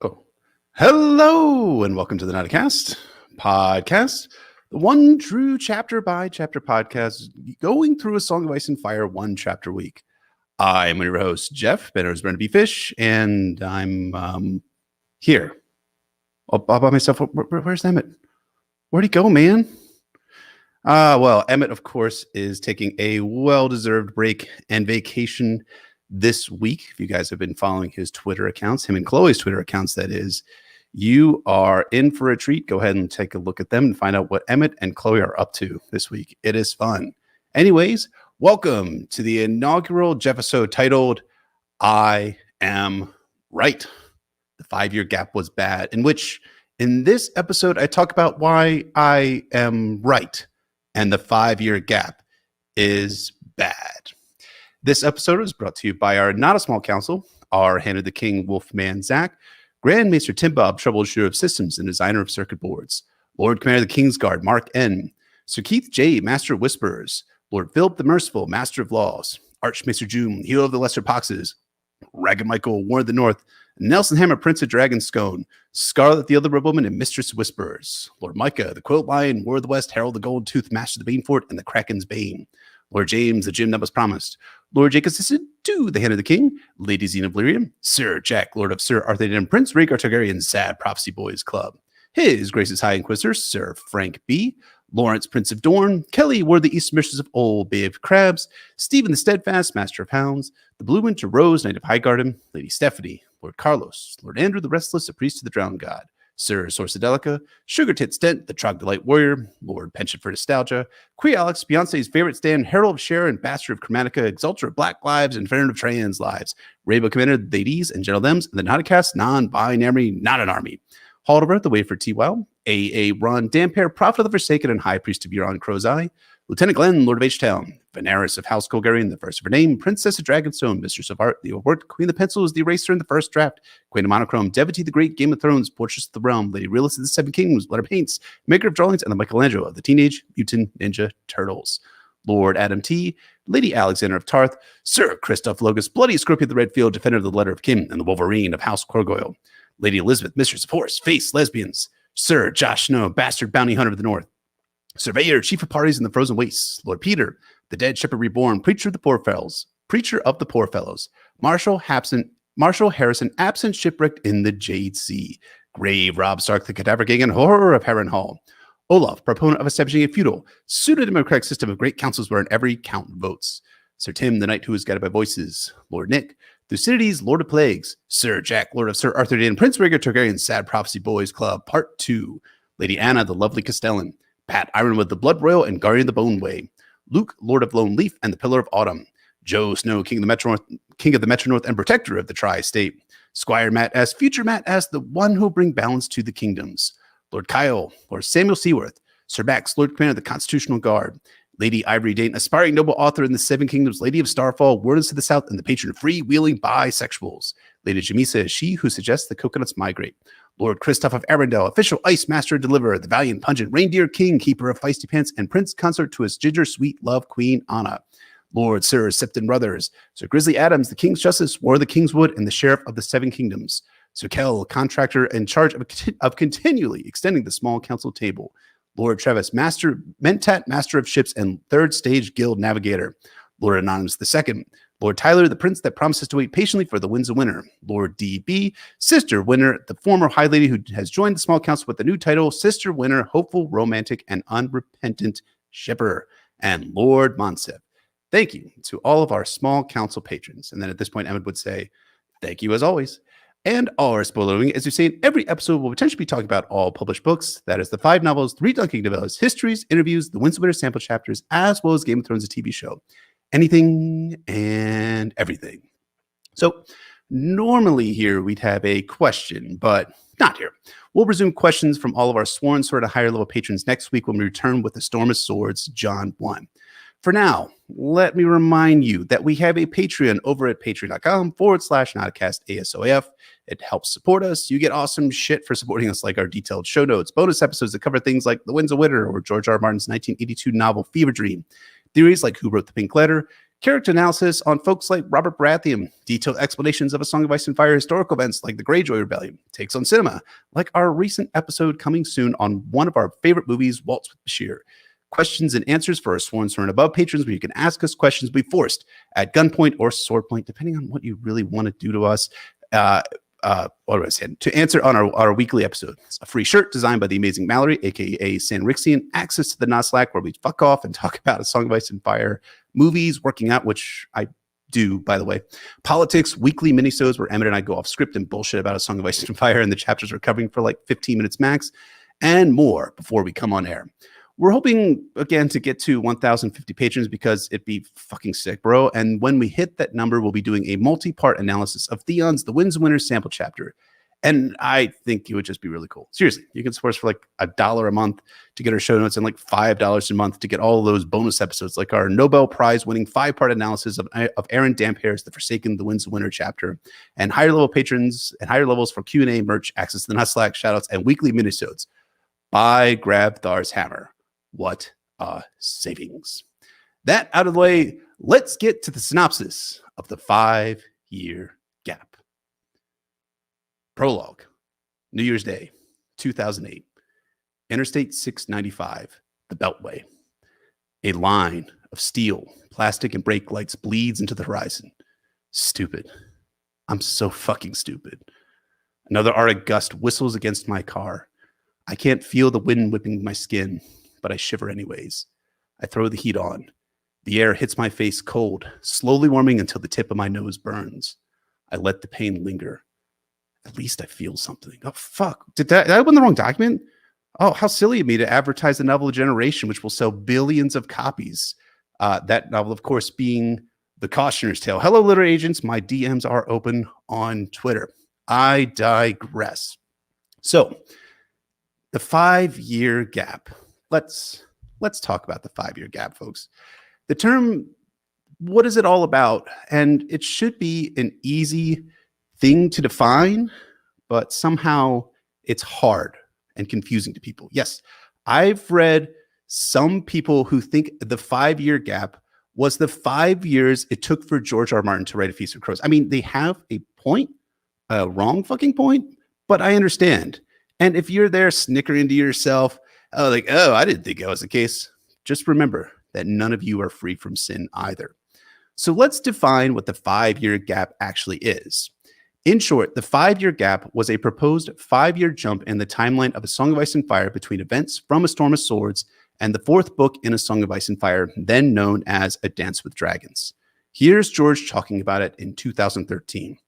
Oh, hello and welcome to the Nightcast podcast, the one true chapter by chapter podcast, going through a Song of Ice and Fire one chapter a week. I'm your host, Jeff, better as Bran and Fish, and I'm here all by myself. Where's Emmett? Where'd he go, man? Well, Emmett, of course, is taking a well-deserved break and vacation this week. If you guys have been following his Twitter accounts, him and Chloe's Twitter accounts, that is, you are in for a treat. Go ahead and take a look at them and find out what Emmett and Chloe are up to this week. It is fun. Anyways, welcome to the inaugural Jeffisode titled I Am Right. The 5-year gap was bad, in which in this episode I talk about why I am right and the 5-year gap is bad. This episode is brought to you by our not a small council, our Hand of the King Wolfman Zach, Grand Maester Tim Bob, troubleshooter of systems and designer of circuit boards, Lord Commander of the Kingsguard Mark N, Sir Keith J, Master of Whisperers, Lord Philip the Merciful, Master of Laws, Archmaester June, Hero of the Lesser Poxes, Ragged Michael, Warren of the North, Nelson Hammer, Prince of Dragonscone, Scarlet the Other Woman, and Mistress of Whisperers, Lord Micah, the Quilt Lion, War of the West, Harold the Gold Tooth, Master of the Banefort, and the Kraken's Bane, Lord James, the Jim that was promised, Lord Jake assisted to the Hand of the King, Lady Zena of Lyrium, Sir Jack, Lord of Sir Arthur and Prince Rhaegar Targaryen, Sad Prophecy Boys Club, His Grace's High Inquisitor, Sir Frank B., Lawrence, Prince of Dorne, Kelly, Ward the East Mistress of Old Bay of Crabs, Stephen the Steadfast, Master of Hounds, the Blue Winter Rose, Knight of Highgarden, Lady Stephanie, Lord Carlos, Lord Andrew the Restless, a Priest of the Drowned God, Sir Sorsadelica, Sugar Tit Stent, the Trogdolite Warrior, Lord Penchant for Nostalgia, Queen Alex, Beyonce's favorite stand, Herald of Sharon, Bastard of Chromatica, Exalter of Black Lives, and Friend of Trans Lives, Rainbow Commander, Ladies and Gentle Thems, and the Nauticast, Non-Binary, Not an Army, Haldover, the Way for T-Well, A.A. Ron Dampere, Prophet of the Forsaken, and High Priest of Euron Crow's Eye, Lieutenant Glenn, Lord of H-Town, Veneris of House Colgarian, the first of her name, Princess of Dragonstone, Mistress of Art, the Award, Queen of the Pencils, the Eraser in the first draft, Queen of Monochrome, Devotee the Great, Game of Thrones, Portraits of the Realm, Lady Realist of the Seven Kingdoms, Letter Paints, Maker of Drawings, and the Michelangelo of the Teenage Mutant Ninja Turtles, Lord Adam T., Lady Alexander of Tarth, Sir Christoph Logus, Bloody Scorpion of the Redfield, Defender of the Letter of Kim, and the Wolverine of House Corgoyle, Lady Elizabeth, Mistress of Horse, Face, Lesbians, Sir Josh Snow, Bastard Bounty Hunter of the North, Surveyor, Chief of Parties in the Frozen Wastes, Lord Peter, the Dead Shepherd Reborn, Preacher of the Poor Fellows, Marshal Harrison, absent shipwrecked in the Jade Sea, Grave Rob Stark, the Cadaver Gang, and Horror of Harrenhal, Olaf, proponent of establishing a feudal, pseudo-democratic system of great councils wherein every count votes, Sir Tim, the Knight who is guided by voices, Lord Nick, Thucydides, Lord of Plagues, Sir Jack, Lord of Sir Arthur Dane, Prince Rhaegar Targaryen, Sad Prophecy Boys Club, Part 2, Lady Anna, the Lovely Castellan, Pat Ironwood, the Blood Royal and Guardian of the Bone Way, Luke, Lord of Lone Leaf and the Pillar of Autumn, Joe Snow, King of the Metro North and Protector of the Tri-State, Squire Matt S, Future Matt S, the one who will bring balance to the kingdoms, Lord Kyle, Lord Samuel Seaworth, Sir Max, Lord Commander of the Constitutional Guard, Lady Ivory Dane, aspiring noble author in the Seven Kingdoms, Lady of Starfall, Wardens to the South, and the patron of freewheeling bisexuals, Lady Jamisa is she who suggests the coconuts migrate, Lord Christoph of Arendelle, official ice master and deliverer, the valiant pungent reindeer king, keeper of feisty pants, and prince consort to his ginger sweet love queen Anna. Lord Sir Sipton Brothers, Sir Grizzly Adams, the King's Justice, War of the Kingswood, and the Sheriff of the Seven Kingdoms. Sir Kell, contractor in charge of continually extending the small council table. Lord Travis, Mentat, Master of Ships, and Third Stage Guild Navigator. Lord Anonymous II, Lord Tyler, the prince that promises to wait patiently for the winds of winter. Lord D.B., Sister Winter, the former High Lady who has joined the small council with the new title, Sister Winter, hopeful, romantic, and unrepentant shipper. And Lord Monsef. Thank you to all of our small council patrons. And then at this point, Emmett would say, thank you as always. And all our spoilering, as we say in every episode, we'll potentially be talking about all published books. That is the 5 novels, 3 Dunking novellas, histories, interviews, the Winds of Winter sample chapters, as well as Game of Thrones, a TV show. Anything and everything. So normally here we'd have a question, but not here. We'll resume questions from all of our sworn sort of higher level patrons next week when we return with the Storm of Swords, John 1. For now, let me remind you that we have a Patreon over at patreon.com/notacastASOF. It helps support us. You get awesome shit for supporting us, like our detailed show notes, bonus episodes that cover things like The Winds of Winter or George R. R. Martin's 1982 novel Fever Dream, theories like Who Wrote the Pink Letter, character analysis on folks like Robert Baratheon, detailed explanations of A Song of Ice and Fire historical events like the Greyjoy Rebellion, takes on cinema, like our recent episode coming soon on one of our favorite movies, Waltz with Bashir, questions and answers for our sworn and above patrons where you can ask us questions we forced at gunpoint or sword point, depending on what you really want to do to us. What was I saying? To answer on our weekly episode. It's a free shirt designed by the amazing Mallory, aka Sanrixian, access to the Slack where we fuck off and talk about A Song of Ice and Fire, movies, working out, which I do, by the way, politics, weekly minisodes where Emmett and I go off script and bullshit about A Song of Ice and Fire, and the chapters are covering for like 15 minutes max, and more before we come on air. We're hoping, again, to get to 1,050 patrons because it'd be fucking sick, bro. And when we hit that number, we'll be doing a multi-part analysis of Theon's The Winds and Winners sample chapter. And I think it would just be really cool. Seriously, you can support us for like $1 a month to get our show notes and like $5 a month to get all of those bonus episodes, like our Nobel Prize winning 5-part analysis of Aaron Damphair's The Forsaken, The Winds and Winter chapter, and higher level patrons and higher levels for Q&A, merch, access to the Slack, shoutouts, and weekly minisodes. Buy Grab Thar's Hammer. What a savings. That out of the way, let's get to the synopsis of the 5-year gap. Prologue. New Year's Day, 2008. Interstate 695, the Beltway. A line of steel, plastic, and brake lights bleeds into the horizon. Stupid. I'm so fucking stupid. Another Arctic gust whistles against my car. I can't feel the wind whipping my skin, but I shiver anyways. I throw the heat on. The air hits my face cold, slowly warming until the tip of my nose burns. I let the pain linger. At least I feel something. Oh, fuck. Did I win the wrong document? Oh, how silly of me to advertise the novel Generation, which will sell billions of copies. That novel, of course, being The Cautioner's Tale. Hello, literary agents. My DMs are open on Twitter. I digress. So, the 5-year gap. Let's talk about the 5-year gap, folks. The term, what is it all about? And it should be an easy thing to define, but somehow it's hard and confusing to people. Yes, I've read some people who think the 5-year gap was the 5 years it took for George R. R. Martin to write A Feast for Crows. I mean, they have a point, a wrong fucking point, but I understand. And if you're there snickering to yourself, I didn't think that was the case. Just remember that none of you are free from sin either. So let's define what the 5-year gap actually is. In short, the 5-year gap was a proposed 5-year jump in the timeline of A Song of Ice and Fire between events from A Storm of Swords and the 4th book in A Song of Ice and Fire, then known as A Dance with Dragons. Here's George talking about it in 2013.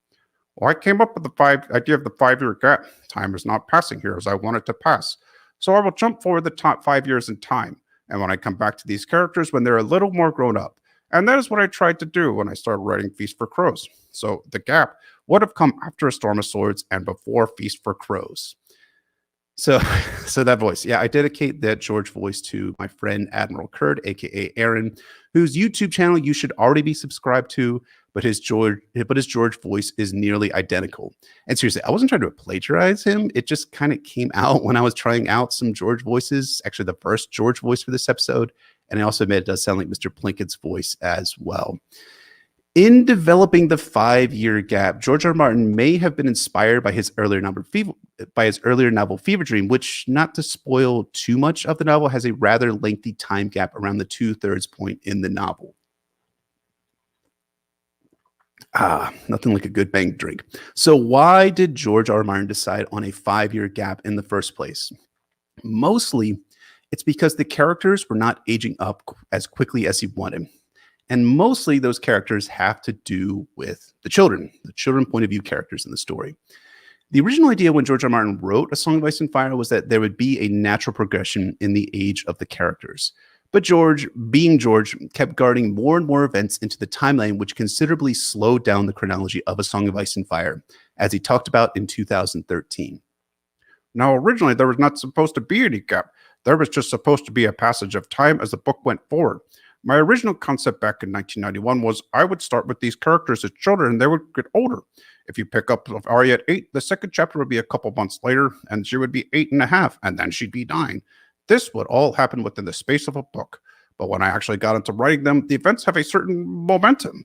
Well, I came up with the idea of the 5-year gap. Time is not passing here as I want it to pass. So I will jump forward the top 5 years in time. And when I come back to these characters when they're a little more grown up. And that is what I tried to do when I started writing Feast for Crows. So the gap would have come after A Storm of Swords and before Feast for Crows. So that voice. Yeah, I dedicate that George voice to my friend Admiral Kurd, aka Aaron, whose YouTube channel you should already be subscribed to, but his George voice is nearly identical. And seriously, I wasn't trying to plagiarize him. It just kind of came out when I was trying out some George voices, actually the first George voice for this episode. And I also admit it does sound like Mr. Plinkett's voice as well. In developing the 5-year gap, George R. R. Martin may have been inspired by his earlier novel Fever Dream, which, not to spoil too much of the novel, has a rather lengthy time gap around the 2/3 point in the novel. Nothing like a good bang drink. So why did George R. R. Martin decide on a 5-year gap in the first place? Mostly, it's because the characters were not aging up as quickly as he wanted. And mostly those characters have to do with the children point of view characters in the story. The original idea when George R. R. Martin wrote A Song of Ice and Fire was that there would be a natural progression in the age of the characters. But George, being George, kept guarding more and more events into the timeline, which considerably slowed down the chronology of A Song of Ice and Fire, as he talked about in 2013. Now, originally, there was not supposed to be any gap. There was just supposed to be a passage of time as the book went forward. My original concept back in 1991 was I would start with these characters as children and they would get older. If you pick up Arya at 8, the second chapter would be a couple months later, and she would be 8.5, and then she'd be 9. This would all happen within the space of a book. But when I actually got into writing them, the events have a certain momentum.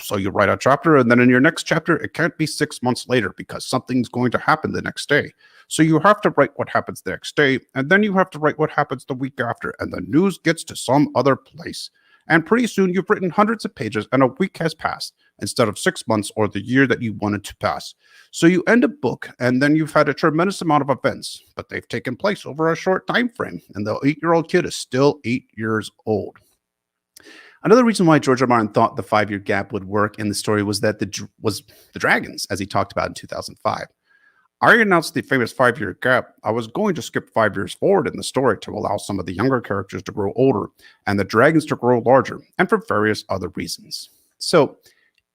So you write a chapter, and then in your next chapter, it can't be 6 months later because something's going to happen the next day. So you have to write what happens the next day, and then you have to write what happens the week after, and the news gets to some other place. And pretty soon you've written hundreds of pages and a week has passed instead of 6 months or the year that you wanted to pass. So you end a book and then you've had a tremendous amount of events, but they've taken place over a short time frame, and the 8-year-old kid is still 8 years old. Another reason why George R. R. Martin thought the 5-year gap would work in the story was that the dragons, as he talked about in 2005. Arya announced the famous 5-year gap. I was going to skip 5 years forward in the story to allow some of the younger characters to grow older and the dragons to grow larger, and for various other reasons. So,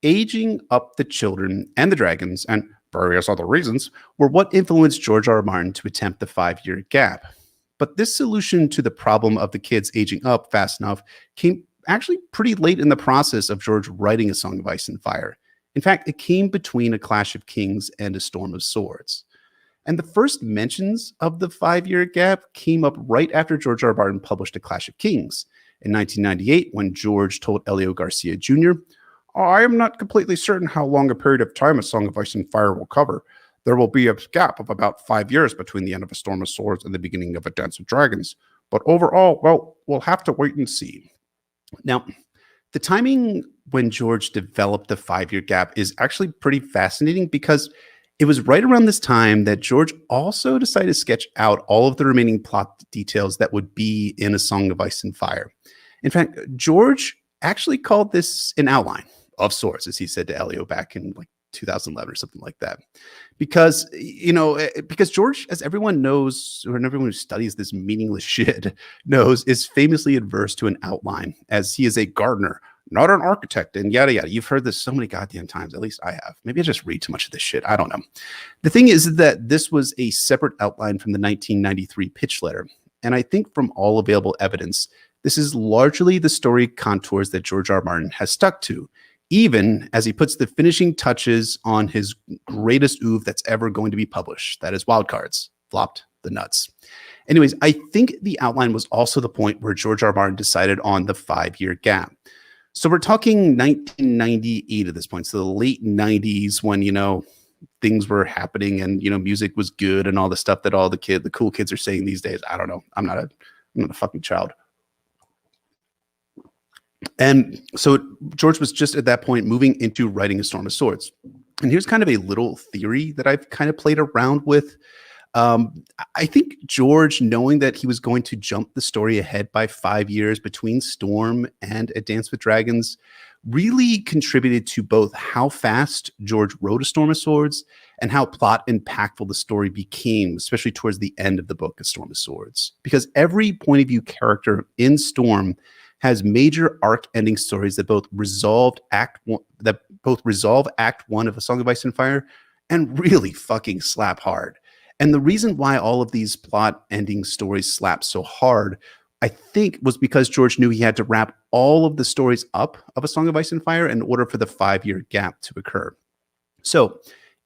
aging up the children and the dragons and various other reasons were what influenced George R. R. Martin to attempt the 5-year gap. But this solution to the problem of the kids aging up fast enough came actually pretty late in the process of George writing A Song of Ice and Fire. In fact, it came between A Clash of Kings and A Storm of Swords. And the first mentions of the 5-year gap came up right after George R. R. Martin published A Clash of Kings in 1998, when George told Elio Garcia Jr., I am not completely certain how long a period of time A Song of Ice and Fire will cover. There will be a gap of about 5 years between the end of A Storm of Swords and the beginning of A Dance of Dragons. But overall, well, we'll have to wait and see. Now, the timing when George developed the 5-year gap is actually pretty fascinating, because it was right around this time that George also decided to sketch out all of the remaining plot details that would be in A Song of Ice and Fire. In fact, George actually called this an outline of sorts, as he said to Elio back in 2011 or something like that. Because, because George, as everyone knows, or everyone who studies this meaningless shit knows, is famously adverse to an outline, as he is a gardener, not an architect, and yada, yada. You've heard this so many goddamn times. At least I have. Maybe I just read too much of this shit. I don't know. The thing is that this was a separate outline from the 1993 pitch letter. And I think from all available evidence, this is largely the story contours that George R. R. Martin has stuck to, even as he puts the finishing touches on his greatest oeuvre that's ever going to be published. That is Wildcards, flopped the nuts. Anyways, I think the outline was also the point where George R. R. Martin decided on the 5-year gap. So we're talking 1998 at this point, so the late 90s, when, things were happening and, music was good and all the stuff that all the cool kids are saying these days. I don't know. I'm not a fucking child. And so George was just at that point moving into writing A Storm of Swords. And here's kind of a little theory that I've kind of played around with. I think George, knowing that he was going to jump the story ahead by 5 years between Storm and A Dance with Dragons, really contributed to both how fast George wrote A Storm of Swords and how plot impactful the story became, especially towards the end of the book, A Storm of Swords. Because every point of view character in Storm has major arc ending stories that both resolve Act 1 of A Song of Ice and Fire and really fucking slap hard. And the reason why all of these plot ending stories slap so hard, I think, was because George knew he had to wrap all of the stories up of A Song of Ice and Fire in order for the 5-year gap to occur. So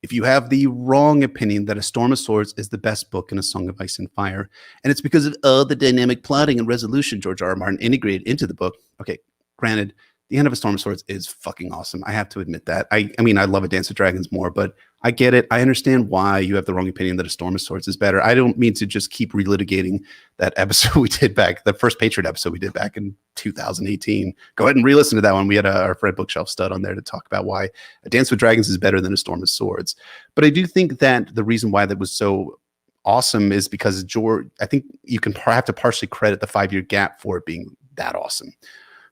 if you have the wrong opinion that A Storm of Swords is the best book in A Song of Ice and Fire, and it's because of all the dynamic plotting and resolution George R. R. Martin integrated into the book, okay, granted, the end of A Storm of Swords is fucking awesome. I have to admit that. I mean, I love A Dance with Dragons more, but I get it. I understand why you have the wrong opinion that A Storm of Swords is better. I don't mean to just keep relitigating that episode we did back, the first Patron episode we did back in 2018. Go ahead and re-listen to that one. We had our friend Bookshelf Stud on there to talk about why A Dance with Dragons is better than A Storm of Swords. But I do think that the reason why that was so awesome is because George, I think you can have to partially credit the 5-year gap for it being that awesome.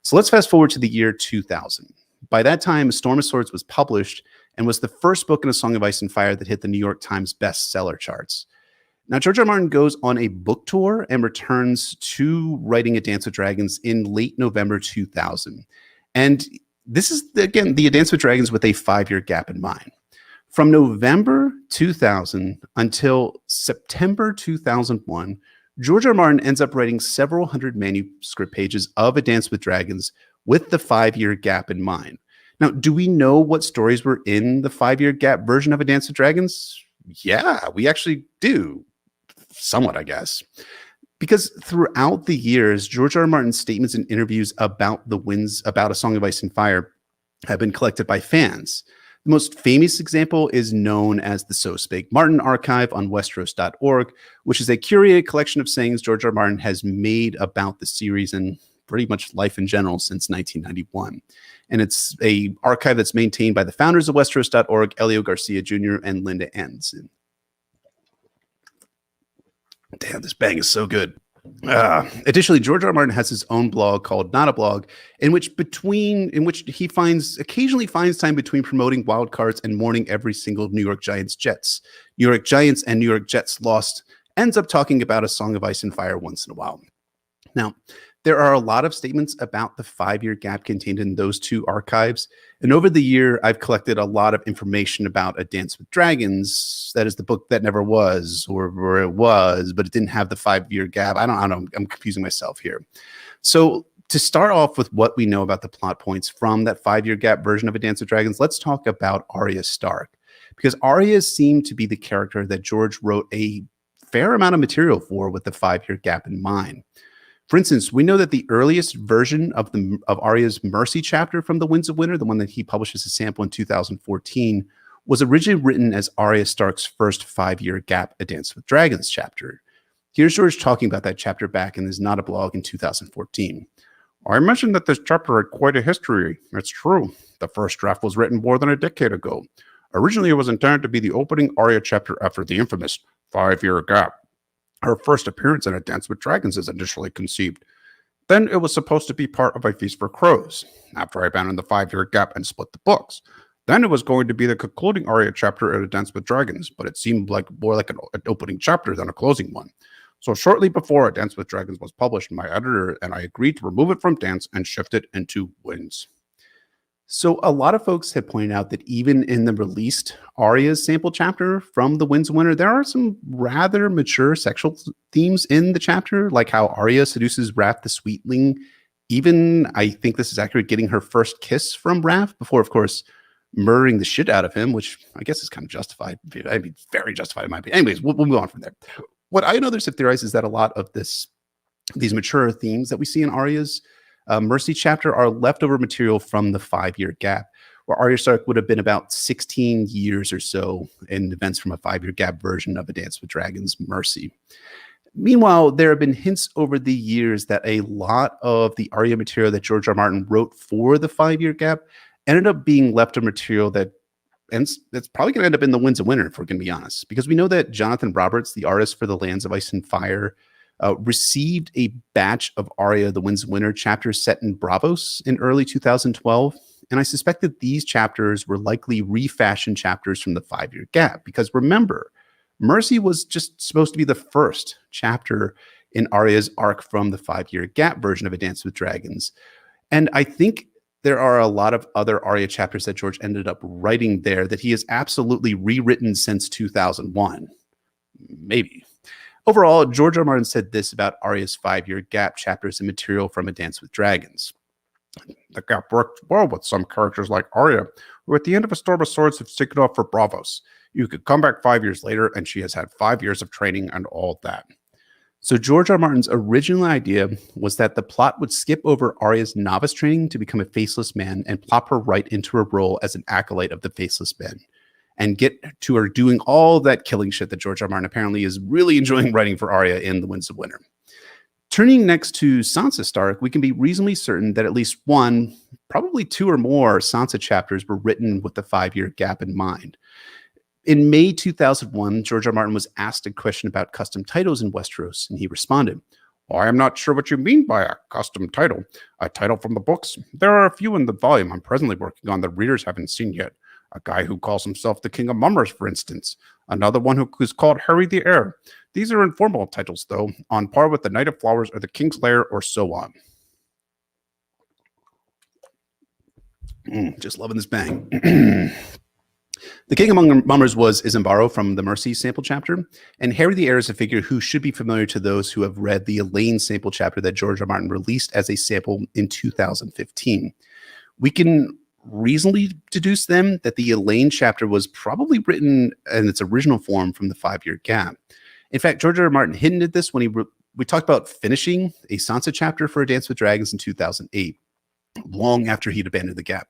So let's fast forward to the year 2000. By that time, A Storm of Swords was published and was the first book in A Song of Ice and Fire that hit the New York Times bestseller charts. Now, George R. R. Martin goes on a book tour and returns to writing A Dance with Dragons in late November 2000. And this is, again, the A Dance with Dragons with a 5-year gap in mind. From November 2000 until September 2001, George R. R. Martin ends up writing several hundred manuscript pages of A Dance with Dragons with the 5-year gap in mind. Now, do we know what stories were in the 5-year gap version of A Dance with Dragons? Yeah, we actually do. Somewhat, I guess. Because throughout the years, George R. R. Martin's statements and interviews about about A Song of Ice and Fire have been collected by fans. The most famous example is known as the So Spake Martin archive on Westeros.org, which is a curated collection of sayings George R. R. Martin has made about the series and pretty much life in general since 1991. And it's a archive that's maintained by the founders of Westeros.org, Elio Garcia Jr. and Linda Anderson. Damn, this bang is so good. Additionally, George R. R. Martin has his own blog called Not a Blog, in which he occasionally finds time between promoting wild cards and mourning every single New York Giants Jets. New York Giants and New York Jets lost, ends up talking about A Song of Ice and Fire once in a while. Now, there are a lot of statements about the 5-year gap contained in those two archives. And over the year, I've collected a lot of information about A Dance with Dragons. That is the book that never was, or it was, but it didn't have the 5-year gap. I don't know. I'm confusing myself here. So to start off with what we know about the plot points from that 5-year gap version of A Dance with Dragons, let's talk about Arya Stark. Because Arya seemed to be the character that George wrote a fair amount of material for with the 5-year gap in mind. For instance, we know that the earliest version of Arya's Mercy chapter from The Winds of Winter, the one that he published as a sample in 2014, was originally written as Arya Stark's first 5-year gap A Dance with Dragons chapter. Here's George talking about that chapter back in his Not a Blog in 2014. I mentioned that this chapter had quite a history. It's true. The first draft was written more than a decade ago. Originally, it was intended to be the opening Arya chapter after the infamous 5-year gap. Her first appearance in A Dance with Dragons is initially conceived. Then it was supposed to be part of A Feast for Crows, after I abandoned the 5-year gap and split the books. Then it was going to be the concluding Arya chapter in A Dance with Dragons, but it seemed more like an opening chapter than a closing one. So shortly before A Dance with Dragons was published, my editor and I agreed to remove it from Dance and shift it into Winds. So a lot of folks have pointed out that even in the released Arya's sample chapter from The Winds of Winter, there are some rather mature sexual themes in the chapter, like how Arya seduces Raph the Sweetling. Even, I think this is accurate, getting her first kiss from Raph before, of course, murdering the shit out of him, which I guess is kind of justified. I mean, very justified in my opinion. Anyways, we'll move on from there. What I and others have theorized is that a lot of these mature themes that we see in Arya's Mercy chapter are leftover material from the 5-year gap, where Arya Stark would have been about 16 years or so in events from a 5-year gap version of A Dance with Dragons Mercy. Meanwhile, there have been hints over the years that a lot of the Arya material that George R. R. Martin wrote for the 5-year gap ended up being leftover material that's probably going to end up in The Winds of Winter, if we're going to be honest, because we know that Jonathan Roberts, the artist for The Lands of Ice and Fire, received a batch of Arya, The Winds of Winter chapters set in Bravos in early 2012. And I suspect that these chapters were likely refashioned chapters from the 5-year gap. Because remember, Mercy was just supposed to be the first chapter in Arya's arc from the 5-year gap version of A Dance with Dragons. And I think there are a lot of other Arya chapters that George ended up writing there that he has absolutely rewritten since 2001. Maybe. Overall, George R. R. Martin said this about Arya's 5-year gap chapters and material from A Dance with Dragons. The gap worked well with some characters like Arya, who at the end of A Storm of Swords have taken off for Bravos. You could come back 5 years later, and she has had 5 years of training and all that. So George R. R. Martin's original idea was that the plot would skip over Arya's novice training to become a faceless man and plop her right into her role as an acolyte of the faceless men, and get to her doing all that killing shit that George R. R. Martin apparently is really enjoying writing for Arya in The Winds of Winter. Turning next to Sansa Stark, we can be reasonably certain that at least one, probably two or more Sansa chapters were written with the 5-year gap in mind. In May 2001, George R. R. Martin was asked a question about custom titles in Westeros, and he responded, I am not sure what you mean by a custom title. A title from the books? There are a few in the volume I'm presently working on that readers haven't seen yet. A guy who calls himself the King of Mummers, for instance. Another one who is called Harry the Heir. These are informal titles, though, on par with the Knight of Flowers or the King's Lair or so on. Just loving this bang. The King Among Mummers was Isambaro from the Mercy sample chapter, and Harry the Heir is a figure who should be familiar to those who have read the Elaine sample chapter that George R. R. Martin released as a sample in 2015. We can reasonably deduce then that the Elaine chapter was probably written in its original form from the 5-year gap. In fact, George R. R. Martin hinted at this when he we talked about finishing a Sansa chapter for A Dance with Dragons in 2008, long after he'd abandoned the gap.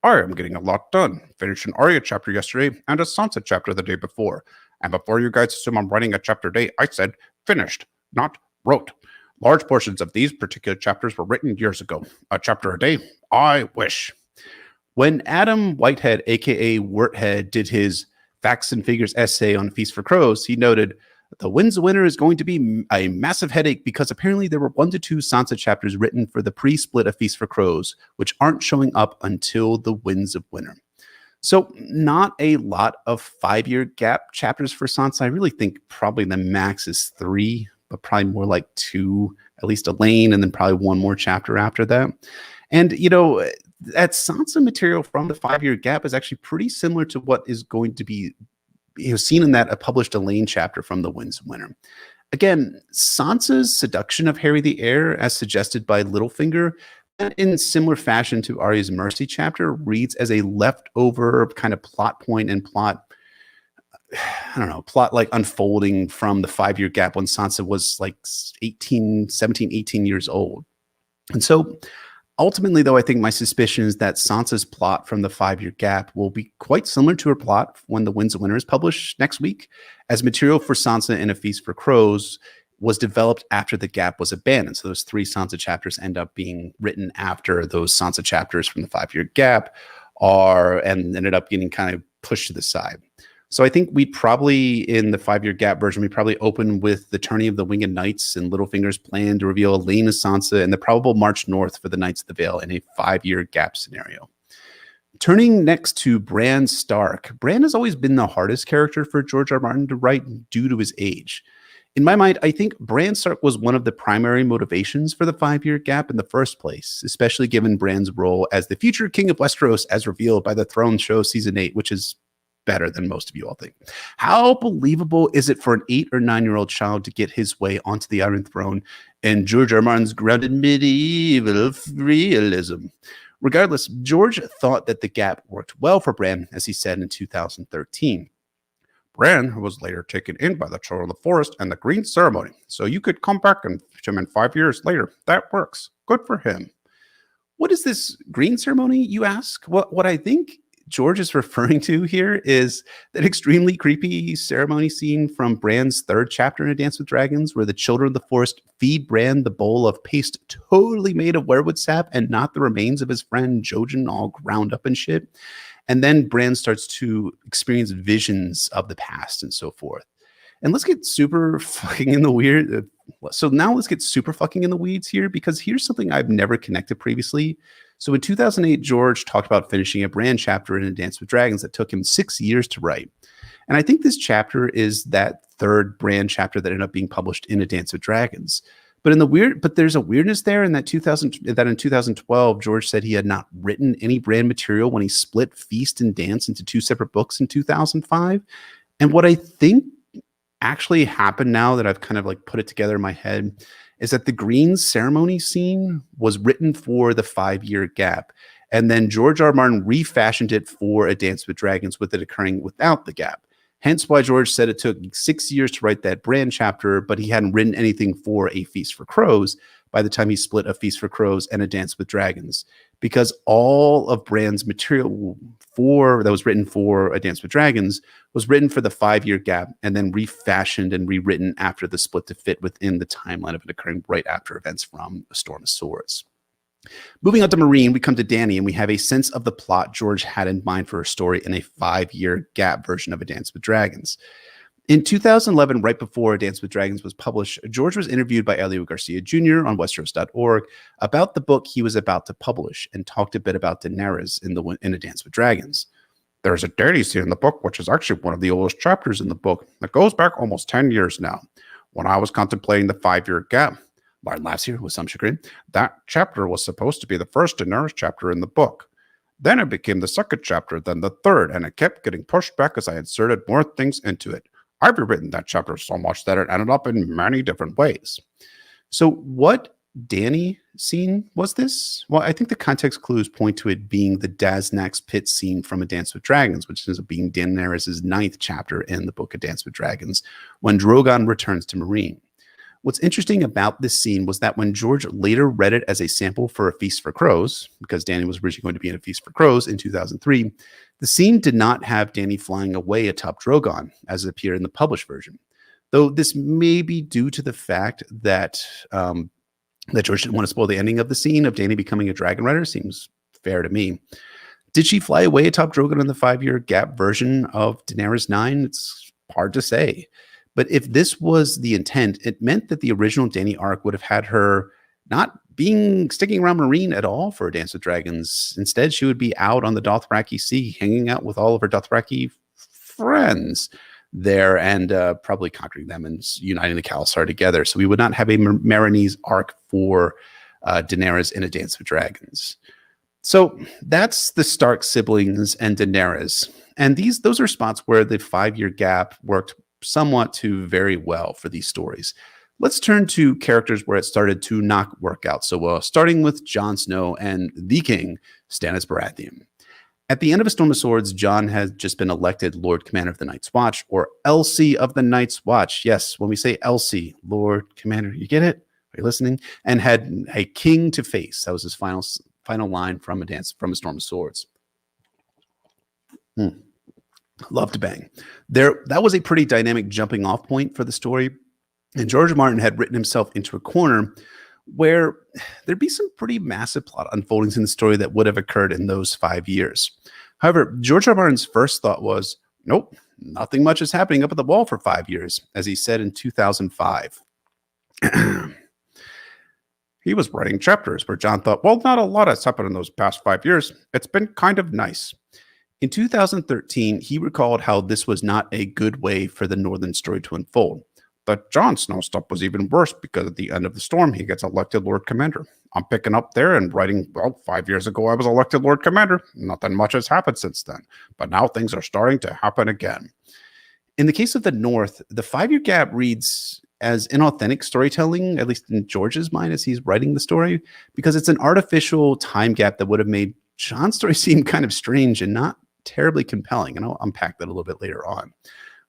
I'm getting a lot done. Finished an Arya chapter yesterday and a Sansa chapter the day before. And before you guys assume I'm writing a chapter a day, I said finished, not wrote. Large portions of these particular chapters were written years ago. A chapter a day? I wish. When Adam Whitehead, aka Wurthead, did his Facts and Figures essay on Feast for Crows, he noted, "The Winds of Winter is going to be a massive headache because apparently there were 1 to 2 Sansa chapters written for the pre-split of Feast for Crows, which aren't showing up until the Winds of Winter." So not a lot of 5-year gap chapters for Sansa. I really think probably the max is 3, but probably more like 2, at least Elaine, and then probably 1 more chapter after that. And, that Sansa material from the 5-year gap is actually pretty similar to what is going to be seen in that published Elaine chapter from the Winds of Winter. Again, Sansa's seduction of Harry the Heir, as suggested by Littlefinger, in similar fashion to Arya's Mercy chapter, reads as a leftover kind of plot point and plot like unfolding from the 5-year gap when Sansa was like 18 years old. And so ultimately, though, I think my suspicion is that Sansa's plot from the 5-year gap will be quite similar to her plot when The Winds of Winter is published next week, as material for Sansa in A Feast for Crows was developed after the gap was abandoned. So those 3 Sansa chapters end up being written after those Sansa chapters from the 5-year gap and ended up getting kind of pushed to the side. So I think we probably, in the 5-year gap version, we probably open with the turning of the Winged Knights and Littlefinger's plan to reveal Elaine as Sansa and the probable march north for the Knights of the Vale in a 5-year gap scenario. Turning next to Bran Stark. Bran has always been the hardest character for George R. R. Martin to write due to his age. In my mind, I think Bran Stark was one of the primary motivations for the 5-year gap in the first place, especially given Bran's role as the future king of Westeros as revealed by the Throne Show Season 8, which is better than most of you all think. How believable is it for an 8 or 9-year-old child to get his way onto the Iron Throne in George R. R. Martin's grounded medieval realism? Regardless, George thought that the gap worked well for Bran, as he said in 2013. Bran was later taken in by the Children of the Forest and the Green Ceremony, so you could come back and fetch him in 5 years later. That works. Good for him. What is this Green Ceremony, you ask? What I think George is referring to here is that extremely creepy ceremony scene from Bran's 3rd chapter in A Dance with Dragons, where the Children of the Forest feed Bran the bowl of paste totally made of werewood sap and not the remains of his friend Jojen all ground up and shit. And then Bran starts to experience visions of the past and so forth. And let's get super fucking in the weird. So now let's get super fucking in the weeds here, because here's something I've never connected previously. So in 2008, George talked about finishing a Bran chapter in A Dance with Dragons that took him 6 years to write. And I think this chapter is that 3rd Bran chapter that ended up being published in A Dance with Dragons. But there's a weirdness there in that in 2012, George said he had not written any Bran material when he split Feast and Dance into 2 separate books in 2005. And what I think actually happened, now that I've kind of like put it together in my head, is that the Green Ceremony scene was written for the 5-year gap. And then George R. R. Martin refashioned it for A Dance with Dragons, with it occurring without the gap. Hence why George said it took 6 years to write that Bran chapter, but he hadn't written anything for A Feast for Crows by the time he split A Feast for Crows and A Dance with Dragons, because all of Bran's material that was written for A Dance with Dragons was written for the 5-year gap and then refashioned and rewritten after the split to fit within the timeline of it occurring right after events from A Storm of Swords. Moving on to Meereen, we come to Dany, and we have a sense of the plot George had in mind for her story in a 5-year gap version of A Dance with Dragons. In 2011, right before A Dance with Dragons was published, George was interviewed by Elio Garcia Jr. on Westeros.org about the book he was about to publish, and talked a bit about Daenerys in A Dance with Dragons. There's a Dany scene in the book, which is actually one of the oldest chapters in the book, that goes back almost 10 years now. When I was contemplating the 5-year gap, Martin laughs here with some chagrin, that chapter was supposed to be the first Daenerys chapter in the book. Then it became the 2nd chapter, then the 3rd, and it kept getting pushed back as I inserted more things into it. I've rewritten that chapter so much that it ended up in many different ways. So what Dany scene was this? Well, I think the context clues point to it being the Daznax pit scene from A Dance with Dragons, which ends up being Daenerys' 9th chapter in the book A Dance with Dragons, when Drogon returns to Meereen. What's interesting about this scene was that when George later read it as a sample for A Feast for Crows, because Dany was originally going to be in A Feast for Crows in 2003, the scene did not have Dany flying away atop Drogon, as it appeared in the published version. Though this may be due to the fact that that George didn't want to spoil the ending of the scene of Dany becoming a dragon rider. Seems fair to me. Did she fly away atop Drogon in the 5-year gap version of Daenerys 9? It's hard to say. But if this was the intent, it meant that the original Dany arc would have had her not sticking around Marine at all for a Dance with Dragons. Instead, she would be out on the Dothraki Sea, hanging out with all of her Dothraki friends there and probably conquering them and uniting the Khalisar together. So we would not have a Marinese arc for Daenerys in A Dance with Dragons. So that's the Stark siblings and Daenerys. And those are spots where the 5-year gap worked somewhat to very well for these stories. Let's turn to characters where it started to not work out so well, starting with Jon Snow and the King, Stannis Baratheon. At the end of A Storm of Swords, Jon has just been elected Lord Commander of the Night's Watch, or LC of the Night's Watch. Yes, when we say LC, Lord Commander, you get it? Are you listening? And had a king to face. That was his final line from A Storm of Swords. Love to bang. That was a pretty dynamic jumping off point for the story. And George Martin had written himself into a corner where there'd be some pretty massive plot unfoldings in the story that would have occurred in those 5 years. However, George R. Martin's first thought was, nope, nothing much is happening up at the wall for 5 years, as he said in 2005. He was writing chapters where Jon thought, well, not a lot has happened in those past 5 years. It's been kind of nice. In 2013, he recalled how this was not a good way for the Northern story to unfold. The Jon Snow stuff was even worse because at the end of the storm, he gets elected Lord Commander. I'm picking up there and writing, well, 5 years ago, I was elected Lord Commander. Nothing much has happened since then, but now things are starting to happen again. In the case of the North, the 5-year gap reads as inauthentic storytelling, at least in George's mind as he's writing the story, because it's an artificial time gap that would have made Jon's story seem kind of strange and not terribly compelling. And I'll unpack that a little bit later on.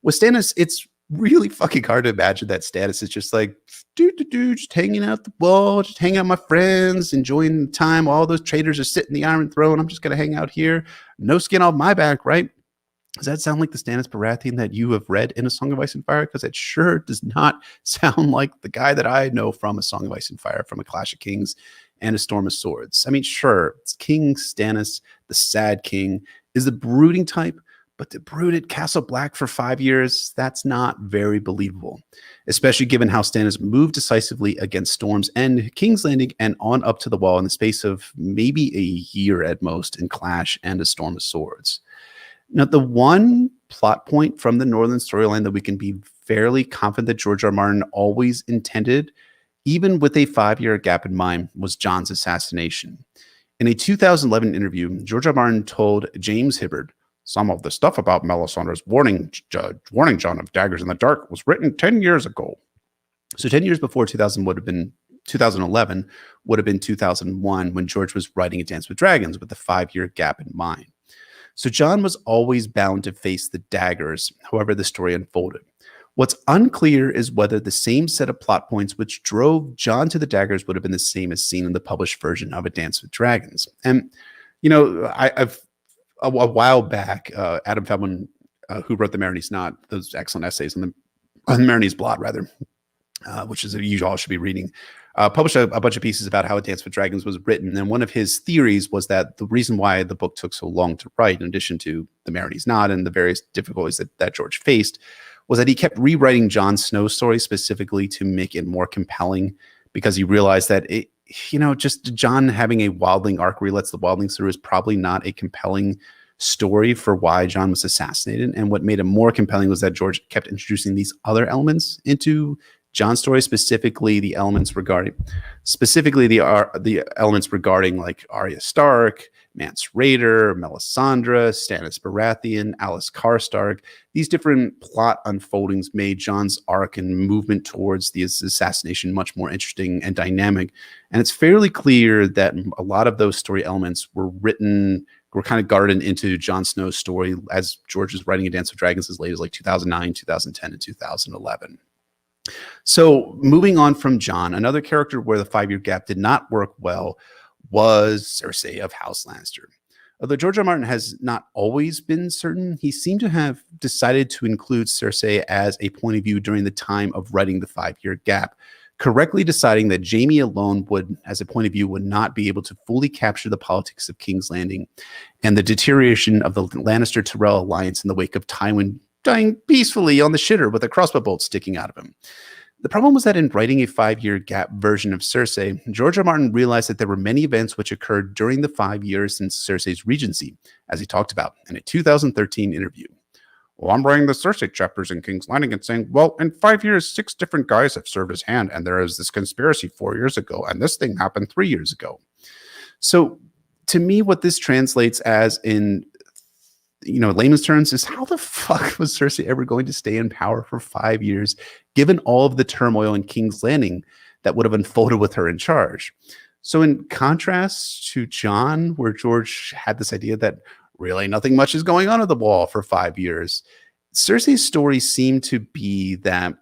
With Stannis, it's really fucking hard to imagine that Stannis is just like, just hanging out the wall, just hanging out with my friends, enjoying the time. All those traitors are sitting in the Iron Throne. I'm just going to hang out here. No skin off my back, right? Does that sound like the Stannis Baratheon that you have read in A Song of Ice and Fire? Because it sure does not sound like the guy that I know from A Song of Ice and Fire, from A Clash of Kings and A Storm of Swords. I mean, sure, it's King Stannis, the Sad King, is the brooding type, but to brood at Castle Black for 5 years, that's not very believable, especially given how Stannis moved decisively against Storm's End, King's Landing, and on up to the Wall in the space of maybe a year at most in Clash and A Storm of Swords. Now, the one plot point from the Northern storyline that we can be fairly confident that George R. Martin always intended, even with a 5-year gap in mind, was Jon's assassination. In a 2011 interview, George R. Martin told James Hibbard, some of the stuff about Melisandre's warning Jon of daggers in the dark was written 10 years ago. So 10 years before 2011 would have been 2001 when George was writing A Dance with Dragons with the 5-year gap in mind. So Jon was always bound to face the daggers, however the story unfolded. What's unclear is whether the same set of plot points which drove Jon to the daggers would have been the same as seen in the published version of A Dance with Dragons. And, you know, a while back, Adam Feldman, who wrote The Marinese Knot, those excellent essays on the Marinese Blot, rather, which is you all should be reading, published a bunch of pieces about how A Dance with Dragons was written. And one of his theories was that the reason why the book took so long to write, in addition to The Marinese Knot and the various difficulties that George faced, was that he kept rewriting Jon Snow's story specifically to make it more compelling, because he realized that just Jon having a wildling arc where he lets the wildlings through is probably not a compelling story for why Jon was assassinated. And what made it more compelling was that George kept introducing these other elements into Jon's story, specifically the elements regarding like Arya Stark, Mance Rayder, Melisandre, Stannis Baratheon, Alys Karstark. These different plot unfoldings made Jon's arc and movement towards the assassination much more interesting and dynamic. And it's fairly clear that a lot of those story elements were kind of garden into Jon Snow's story as George was writing A Dance with Dragons as late as like 2009, 2010, and 2011. So moving on from Jon, another character where the 5-year gap did not work well was Cersei of House Lannister. Although George R. R. Martin has not always been certain, he seemed to have decided to include Cersei as a point of view during the time of writing the 5-year gap, correctly deciding that Jaime alone would, as a point of view, would not be able to fully capture the politics of King's Landing and the deterioration of the Lannister-Tyrell alliance in the wake of Tywin dying peacefully on the shitter with a crossbow bolt sticking out of him. The problem was that in writing a 5-year gap version of Cersei, George R. R. Martin realized that there were many events which occurred during the 5 years since Cersei's regency, as he talked about in a 2013 interview. Well, I'm writing the Cersei chapters in King's Landing and saying, well, in 5 years, 6 different guys have served his hand, and there is this conspiracy 4 years ago, and this thing happened 3 years ago. So, to me, what this translates as in layman's terms is, how the fuck was Cersei ever going to stay in power for 5 years, given all of the turmoil in King's Landing that would have unfolded with her in charge? So in contrast to Jon, where George had this idea that really nothing much is going on at the Wall for 5 years, Cersei's story seemed to be that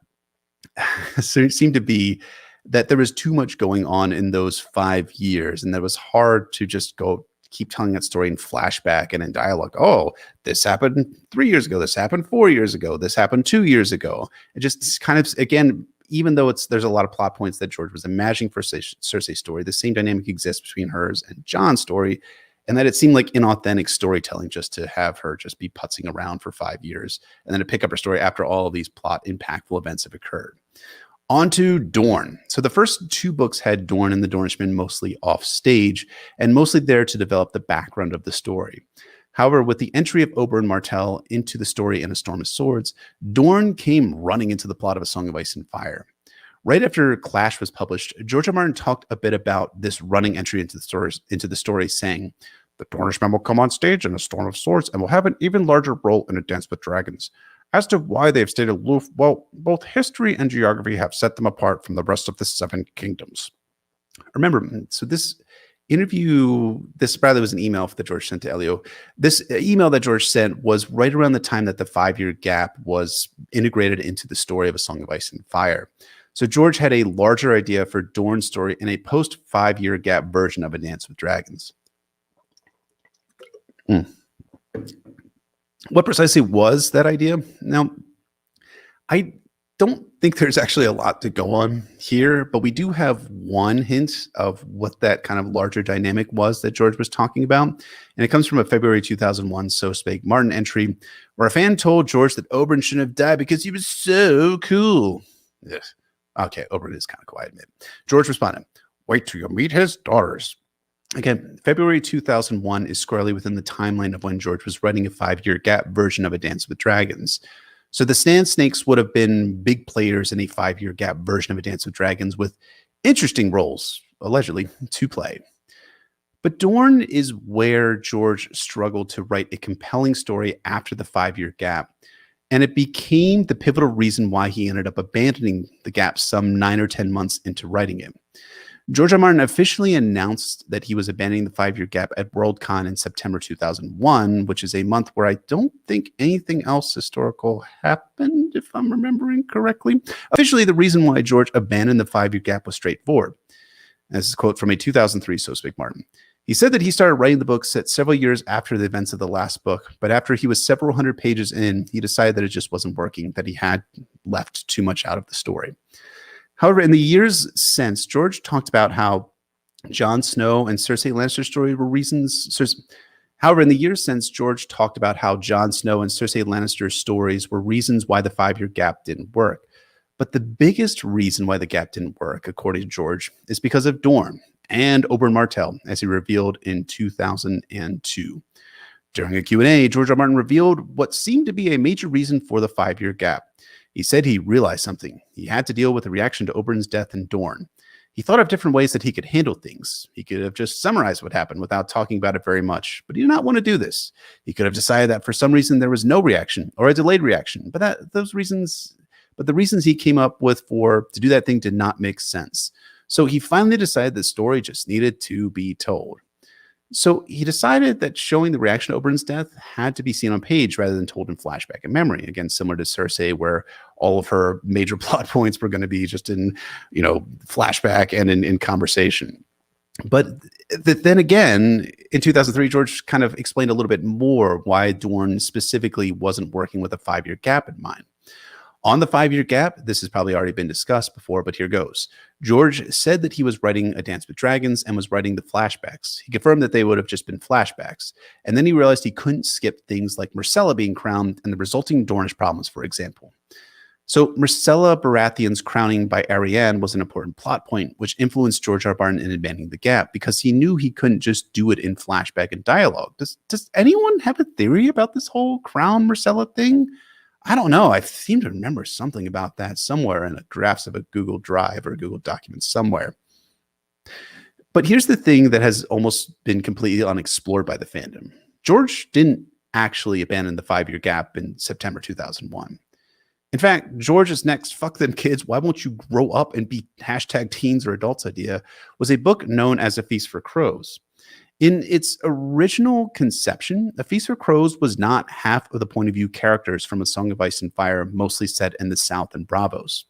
there was too much going on in those 5 years, and that it was hard to just keep telling that story in flashback and in dialogue. Oh, this happened 3 years ago. This happened 4 years ago. This happened 2 years ago. It just kind of, again, even though there's a lot of plot points that George was imagining for Cersei's story, the same dynamic exists between hers and Jon's story, and that it seemed like inauthentic storytelling just to have her just be putzing around for 5 years and then to pick up her story after all of these plot impactful events have occurred. On to Dorne. So the first 2 books had Dorne and the Dornishmen mostly off stage and mostly there to develop the background of the story. However, with the entry of Oberyn Martell into the story in A Storm of Swords, Dorne came running into the plot of A Song of Ice and Fire. Right after Clash was published, George R. R. Martin talked a bit about this running entry into the story, saying, "The Dornishmen will come on stage in A Storm of Swords and will have an even larger role in A Dance with Dragons. As to why they've stayed aloof, well, both history and geography have set them apart from the rest of the 7 kingdoms." Remember, so this interview, this rather was an email that George sent to Elio. This email that George sent was right around the time that the 5-year gap was integrated into the story of A Song of Ice and Fire. So George had a larger idea for Dorne's story in a post-5-year gap version of A Dance with Dragons. What precisely was that idea? Now, I don't think there's actually a lot to go on here, but we do have one hint of what that kind of larger dynamic was that George was talking about. And it comes from a February 2001 So Spake Martin entry where a fan told George that Oberyn shouldn't have died because he was so cool. Ugh. Okay, Oberyn is kind of quiet, admit. George responded, "Wait till you meet his daughters." Again, February 2001 is squarely within the timeline of when George was writing a 5-year gap version of A Dance with Dragons. So the Sand Snakes would have been big players in a 5-year gap version of A Dance with Dragons with interesting roles, allegedly, to play. But Dorne is where George struggled to write a compelling story after the 5-year gap, and it became the pivotal reason why he ended up abandoning the gap some 9 or 10 months into writing it. George R. R. Martin officially announced that he was abandoning the 5-year gap at Worldcon in September 2001, which is a month where I don't think anything else historical happened, if I'm remembering correctly. Officially, the reason why George abandoned the 5-year gap was straightforward. This is a quote from a 2003 So Spake Martin. He said that he started writing the book several years after the events of the last book, but after he was several hundred pages in, he decided that it just wasn't working, that he had left too much out of the story. However, in the years since, George talked about how Jon Snow and Cersei Lannister's story were reasons. However, in the years since, George talked about how Jon Snow and Cersei Lannister's stories were reasons why the 5-year gap didn't work. But the biggest reason why the gap didn't work, according to George, is because of Dorne and Oberyn Martell, as he revealed in 2002. During a Q&A, George R. R. Martin revealed what seemed to be a major reason for the 5-year gap. He said he realized something. He had to deal with the reaction to Oberyn's death in Dorne. He thought of different ways that he could handle things. He could have just summarized what happened without talking about it very much, but he did not want to do this. He could have decided that for some reason there was no reaction or a delayed reaction, but the reasons he came up with to do that thing did not make sense. So he finally decided the story just needed to be told. So he decided that showing the reaction to Oberyn's death had to be seen on page rather than told in flashback and memory. Again, similar to Cersei, where all of her major plot points were going to be just in, flashback and in conversation. But then again, in 2003, George kind of explained a little bit more why Dorne specifically wasn't working with a 5-year gap in mind. On the 5-year gap, this has probably already been discussed before, but here goes. George said that he was writing A Dance with Dragons and was writing the flashbacks. He confirmed that they would have just been flashbacks. And then he realized he couldn't skip things like Myrcella being crowned and the resulting Dornish problems, for example. So Myrcella Baratheon's crowning by Arya was an important plot point, which influenced George R. R. Martin in abandoning the gap because he knew he couldn't just do it in flashback and dialogue. Does anyone have a theory about this whole crown Myrcella thing? I don't know. I seem to remember something about that somewhere in a drafts of a Google Drive or a Google document somewhere. But here's the thing that has almost been completely unexplored by the fandom. George didn't actually abandon the 5-year gap in September 2001. In fact, George's next "fuck them kids, why won't you grow up and be #teens or adults" idea was a book known as A Feast for Crows. In its original conception, A Feast for Crows was not half of the point of view characters from A Song of Ice and Fire, mostly set in the South and Bravos.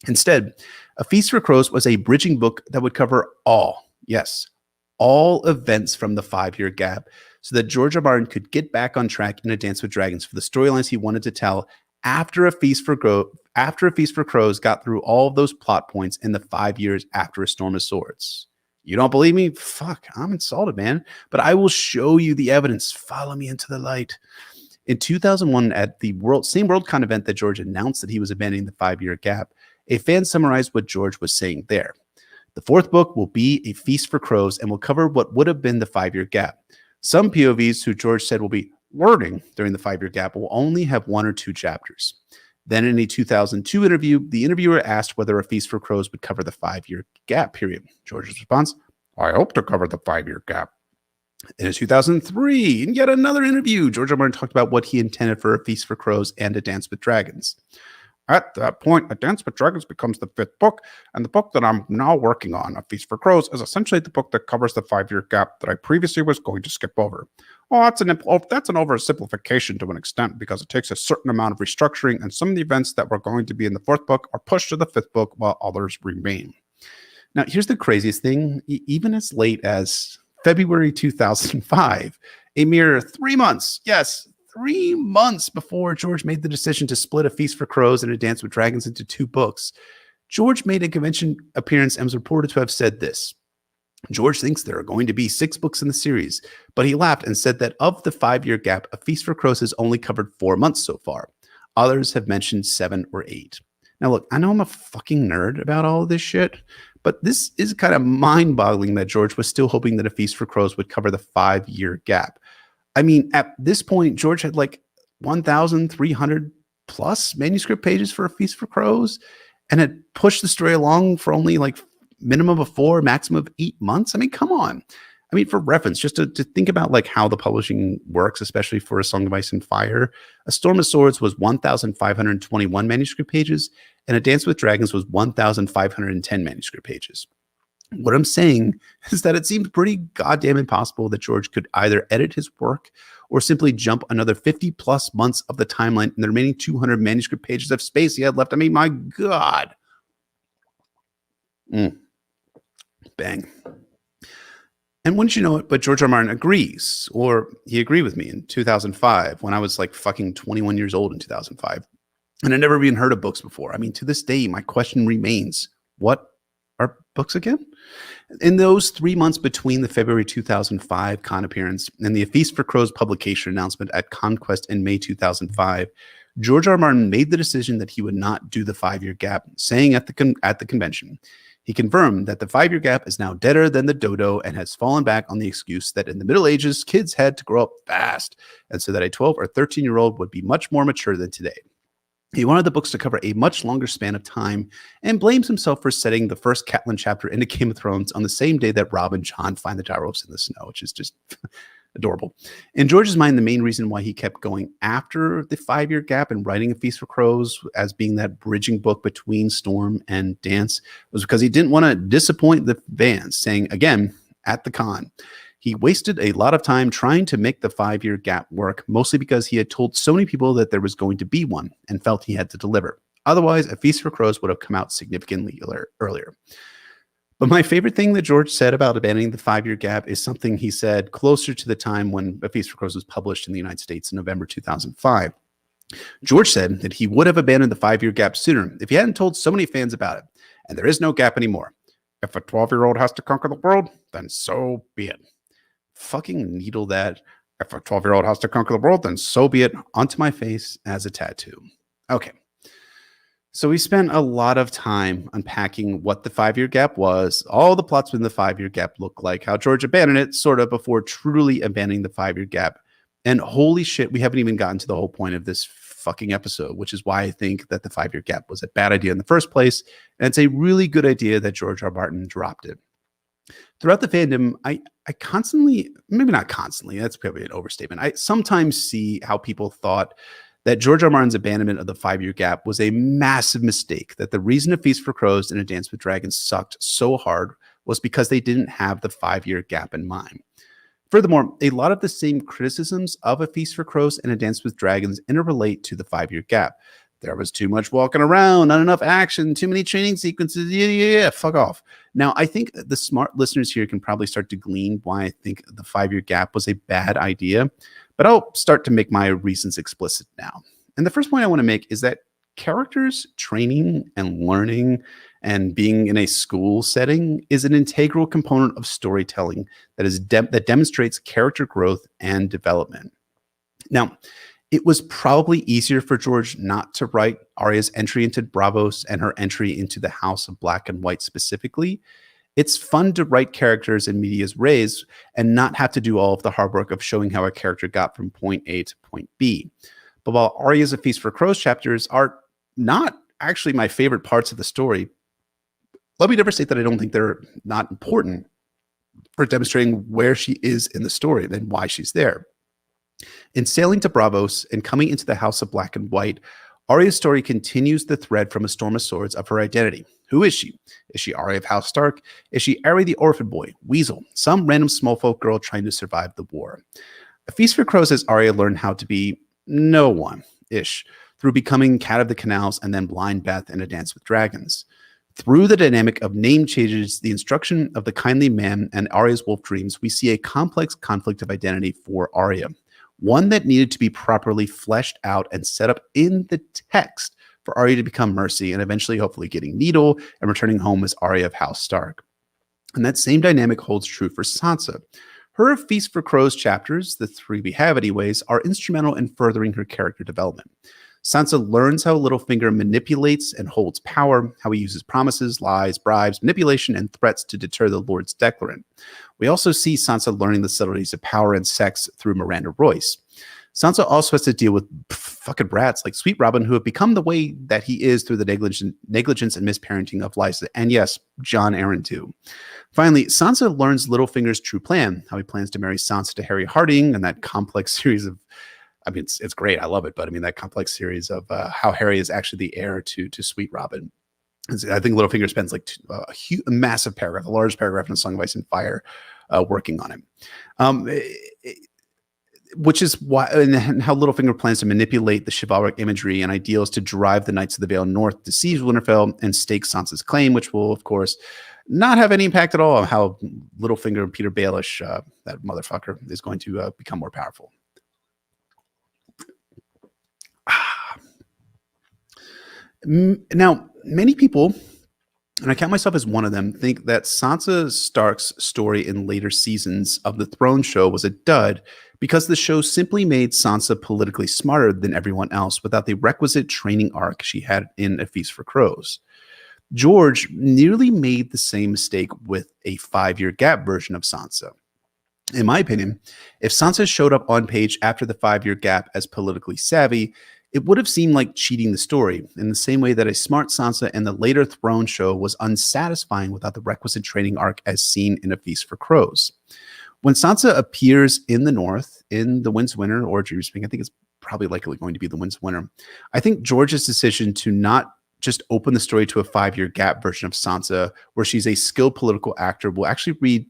Instead, A Feast for Crows was a bridging book that would cover all events from the 5-year gap so that George R. R. Martin could get back on track in A Dance with Dragons for the storylines he wanted to tell after A Feast for Crows got through all of those plot points in the 5 years after A Storm of Swords. You don't believe me? Fuck, I'm insulted, man. But I will show you the evidence. Follow me into the light. In 2001, at the same Worldcon event that George announced that he was abandoning the 5-year gap, a fan summarized what George was saying there. The 4th book will be A Feast for Crows and will cover what would have been the 5-year gap. Some POVs who George said will be learning during the 5-year gap will only have 1 or 2 chapters. Then in a 2002 interview, the interviewer asked whether A Feast for Crows would cover the 5-year gap period. George's response, I hope to cover the 5-year gap. In 2003, in yet another interview, George R. R. Martin talked about what he intended for A Feast for Crows and A Dance with Dragons. At that point, A Dance with Dragons becomes the 5th book, and the book that I'm now working on, A Feast for Crows, is essentially the book that covers the 5-year gap that I previously was going to skip over. Oh, that's an oversimplification to an extent because it takes a certain amount of restructuring, and some of the events that were going to be in the 4th book are pushed to the 5th book while others remain. Now, here's the craziest thing. Even as late as February 2005, a mere 3 months, yes, 3 months before George made the decision to split A Feast for Crows and A Dance with Dragons into 2 books, George made a convention appearance and was reported to have said this. George thinks there are going to be 6 books in the series, but he laughed and said that of the 5-year gap, A Feast for Crows has only covered 4 months so far. Others have mentioned 7 or 8. Now, look, I know I'm a fucking nerd about all of this shit, but this is kind of mind-boggling that George was still hoping that A Feast for Crows would cover the 5-year gap. I mean, at this point, George had like 1,300 plus manuscript pages for A Feast for Crows and had pushed the story along for only like minimum of 4, maximum of 8 months. I mean, come on. I mean, for reference, just to think about like how the publishing works, especially for A Song of Ice and Fire, A Storm of Swords was 1,521 manuscript pages, and A Dance with Dragons was 1,510 manuscript pages. What I'm saying is that it seems pretty goddamn impossible that George could either edit his work or simply jump another 50 plus months of the timeline in the remaining 200 manuscript pages of space he had left. I mean, my God. Bang. And wouldn't you know it, but George R. Martin agrees, or he agreed with me in 2005 when I was like fucking 21 years old in 2005. And I never even heard of books before. I mean, to this day, my question remains, what are books again? In those 3 months between the February 2005 con appearance and the A Feast for Crows publication announcement at Conquest in May 2005, George R. Martin made the decision that he would not do the 5-year gap, saying at the convention, he confirmed that the 5-year gap is now deader than the dodo and has fallen back on the excuse that in the Middle Ages, kids had to grow up fast, and so that a 12 or 13-year-old would be much more mature than today. He wanted the books to cover a much longer span of time and blames himself for setting the first Catelyn chapter into Game of Thrones on the same day that Robb and Jon find the dire wolves in the snow, which is just adorable. In George's mind, the main reason why he kept going after the 5-year gap and writing A Feast for Crows as being that bridging book between Storm and Dance was because he didn't want to disappoint the fans, saying, again, at the con, He wasted a lot of time trying to make the 5-year gap work, mostly because he had told so many people that there was going to be one and felt he had to deliver. Otherwise, A Feast for Crows would have come out significantly earlier. But my favorite thing that George said about abandoning the 5-year gap is something he said closer to the time when A Feast for Crows was published in the United States in November 2005. George said that he would have abandoned the 5-year gap sooner if he hadn't told so many fans about it. And there is no gap anymore. If a 12-year-old has to conquer the world, then so be it. Fucking needle that. If a 12-year-old has to conquer the world, then so be it. Onto my face as a tattoo. Okay. So we spent a lot of time unpacking what the 5-year gap was, all the plots within the 5-year gap look like, how George abandoned it sort of before truly abandoning the 5-year gap. And holy shit, we haven't even gotten to the whole point of this fucking episode, which is why I think that the 5-year gap was a bad idea in the first place. And it's a really good idea that George R. R. Martin dropped it. Throughout the fandom, I constantly, maybe not constantly, that's probably an overstatement. I sometimes see how people thought that George R. R. Martin's abandonment of the 5-year gap was a massive mistake, that the reason A Feast for Crows and A Dance with Dragons sucked so hard was because they didn't have the 5-year gap in mind. Furthermore, a lot of the same criticisms of A Feast for Crows and A Dance with Dragons interrelate to the 5-year gap. There was too much walking around, not enough action, too many training sequences. Yeah, fuck off. Now, I think the smart listeners here can probably start to glean why I think the 5-year gap was a bad idea, but I'll start to make my reasons explicit now. And the first point I want to make is that characters training and learning and being in a school setting is an integral component of storytelling that demonstrates character growth and development. Now, it was probably easier for George not to write Arya's entry into Braavos and her entry into the House of Black and White specifically. It's fun to write characters in medias res and not have to do all of the hard work of showing how a character got from point A to point B. But while Arya's A Feast for Crows chapters are not actually my favorite parts of the story, let me never state that I don't think they're not important for demonstrating where she is in the story and why she's there. In sailing to Braavos and coming into the House of Black and White, Arya's story continues the thread from A Storm of Swords of her identity. Who is she? Is she Arya of House Stark? Is she Arya the orphan boy, Weasel, some random smallfolk girl trying to survive the war? A Feast for Crows has Arya learn how to be no one-ish through becoming Cat of the Canals and then Blind Beth in A Dance with Dragons. Through the dynamic of name changes, the instruction of the kindly man, and Arya's wolf dreams, we see a complex conflict of identity for Arya, one that needed to be properly fleshed out and set up in the text for Arya to become Mercy and eventually hopefully getting Needle and returning home as Arya of House Stark. And that same dynamic holds true for Sansa. Her Feast for Crows chapters, the 3 we have anyways, are instrumental in furthering her character development. Sansa learns how Littlefinger manipulates and holds power, how he uses promises, lies, bribes, manipulation, and threats to deter the Lord's Declarant. We also see Sansa learning the subtleties of power and sex through Miranda Royce. Sansa also has to deal with fucking brats like Sweet Robin, who have become the way that he is through the negligence and misparenting of Lysa, and yes, Jon Arryn too. Finally, Sansa learns Littlefinger's true plan, how he plans to marry Sansa to Harry Harding, and that complex series of, I mean, it's great, I love it, but I mean, that complex series of how Harry is actually the heir to Sweet Robin. I think Littlefinger spends like a massive paragraph, a large paragraph in A Song of Ice and Fire working on him. Which is why, and how Littlefinger plans to manipulate the chivalric imagery and ideals to drive the Knights of the Vale north to siege Winterfell and stake Sansa's claim, which will, of course, not have any impact at all on how Littlefinger and Peter Baelish, that motherfucker, is going to become more powerful. Now, many people, and I count myself as one of them, think that Sansa Stark's story in later seasons of the Throne show was a dud because the show simply made Sansa politically smarter than everyone else without the requisite training arc she had in A Feast for Crows. George nearly made the same mistake with a 5-year gap version of Sansa. In my opinion, if Sansa showed up on page after the 5-year gap as politically savvy, it would have seemed like cheating the story, in the same way that a smart Sansa in the later Throne show was unsatisfying without the requisite training arc as seen in A Feast for Crows. When Sansa appears in the North, in The Wind's Winter, or generally speaking, I think it's probably likely going to be The Wind's Winter, I think George's decision to not just open the story to a 5-year gap version of Sansa, where she's a skilled political actor, will actually read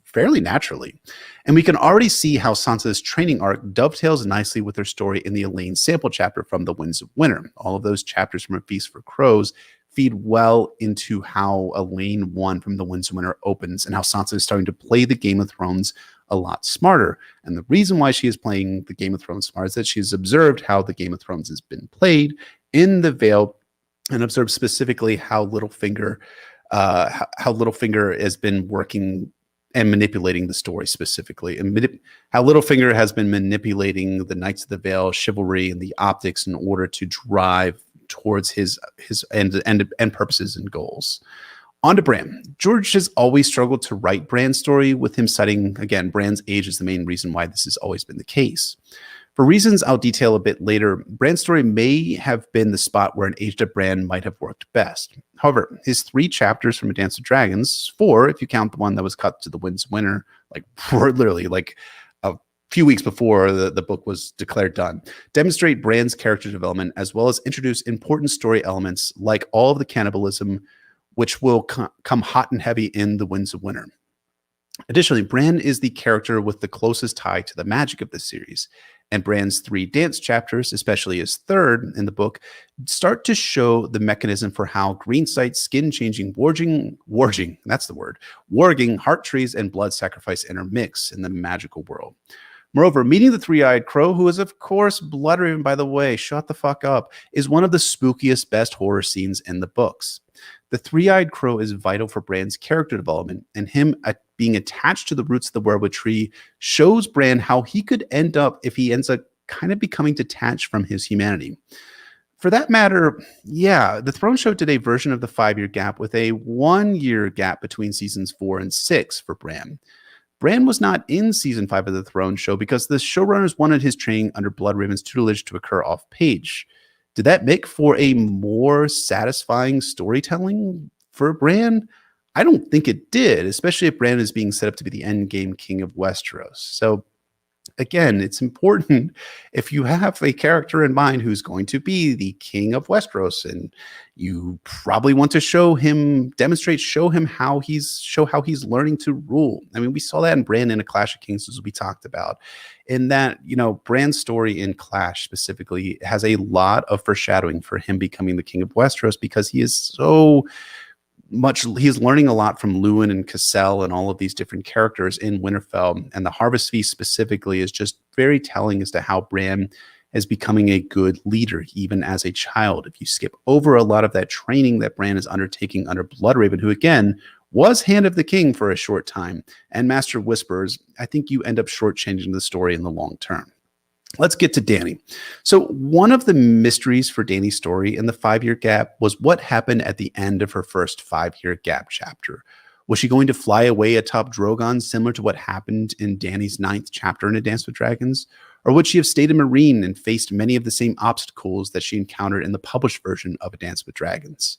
fairly naturally. And we can already see how Sansa's training arc dovetails nicely with her story in the Elaine sample chapter from The Winds of Winter. All of those chapters from A Feast for Crows feed well into how Elaine 1 from The Winds of Winter opens and how Sansa is starting to play the Game of Thrones a lot smarter. And the reason why she is playing the Game of Thrones smart is that she's observed how the Game of Thrones has been played in the Vale, and observed specifically how Littlefinger has been working and manipulating the story specifically, and how Littlefinger has been manipulating the Knights of the Vale chivalry and the optics in order to drive towards his end purposes and goals. On to Bran. George has always struggled to write Bran's story, with him citing, again, Bran's age is the main reason why this has always been the case. For reasons I'll detail a bit later, Bran's story may have been the spot where an aged-up Bran might have worked best. However, his 3 chapters from A Dance with Dragons, 4 if you count the one that was cut to The Winds of Winter, like literally like a few weeks before the book was declared done, demonstrate Bran's character development as well as introduce important story elements like all of the cannibalism, which will come hot and heavy in The Winds of Winter. Additionally, Bran is the character with the closest tie to the magic of the series, and Bran's 3 dance chapters, especially his 3rd in the book, start to show the mechanism for how green-sight, skin-changing, warging, heart trees, and blood sacrifice intermix in the magical world. Moreover, meeting the 3-eyed crow, who is of course Bloodraven, by the way, shut the fuck up, is one of the spookiest, best horror scenes in the books. The 3-eyed crow is vital for Bran's character development, and him being attached to the roots of the weirwood tree shows Bran how he could end up if he ends up kind of becoming detached from his humanity. For that matter, yeah, the Throne Show did a version of the 5-year gap with a 1-year gap between seasons 4 and 6 for Bran. Bran was not in season 5 of the Throne Show because the showrunners wanted his training under Bloodraven's tutelage to occur off-page. Did that make for a more satisfying storytelling for Bran? I don't think it did, especially if Bran is being set up to be the endgame king of Westeros. So again, it's important if you have a character in mind who's going to be the king of Westeros, and you probably want to show him how he's learning to rule. I mean, we saw that in Bran in A Clash of Kings, as we talked about. In that, Bran's story in Clash specifically has a lot of foreshadowing for him becoming the king of Westeros, because he is he's learning a lot from Luwin and Cassell and all of these different characters in Winterfell, and the Harvest Feast specifically is just very telling as to how Bran is becoming a good leader even as a child. If you skip over a lot of that training that Bran is undertaking under Bloodraven, who again was Hand of the King for a short time, and Master Whispers, I think you end up shortchanging the story in the long term. Let's get to Dany. So one of the mysteries for Dany's story in the 5-year gap was what happened at the end of her first 5-year gap chapter. Was she going to fly away atop Drogon, similar to what happened in Dany's 9th chapter in A Dance with Dragons? Or would she have stayed in Meereen and faced many of the same obstacles that she encountered in the published version of A Dance with Dragons?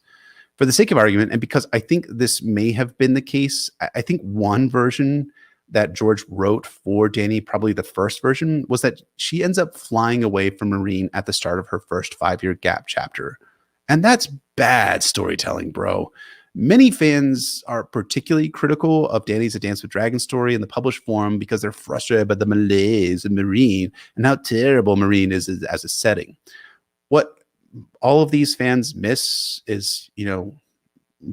For the sake of argument, and because I think this may have been the case, I think one version that George wrote for Dany, probably the first version, was that she ends up flying away from Meereen at the start of her first 5-year gap chapter. And that's bad storytelling, bro. Many fans are particularly critical of Dany's A Dance with Dragons story in the published form because they're frustrated by the malaise of Meereen and how terrible Meereen is as a setting. What all of these fans miss is,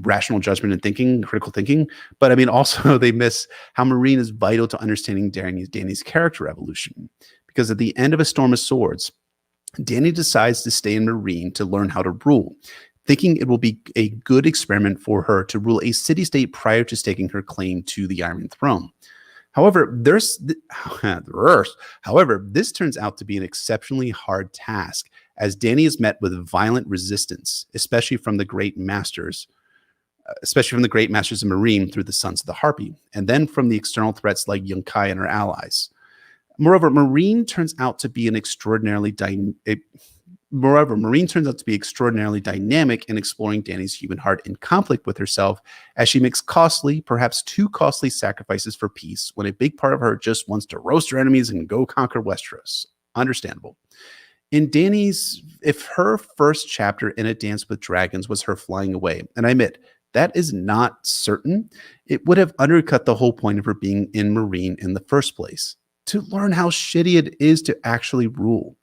rational judgment and thinking, critical thinking. But I mean, also they miss how Meereen is vital to understanding Dany's character evolution. Because at the end of A Storm of Swords, Dany decides to stay in Meereen to learn how to rule, thinking it will be a good experiment for her to rule a city-state prior to staking her claim to the Iron Throne. However, this turns out to be an exceptionally hard task, as Dany is met with violent resistance, especially from the great masters of Meereen through the Sons of the Harpy, and then from the external threats like Yunkai and her allies. Moreover, Meereen turns out to be extraordinarily dynamic in exploring Dany's human heart in conflict with herself, as she makes costly, perhaps too costly, sacrifices for peace when a big part of her just wants to roast her enemies and go conquer Westeros. Understandable. If her first chapter in A Dance with Dragons was her flying away, and I admit, that is not certain, it would have undercut the whole point of her being in Meereen in the first place, to learn how shitty it is to actually rule.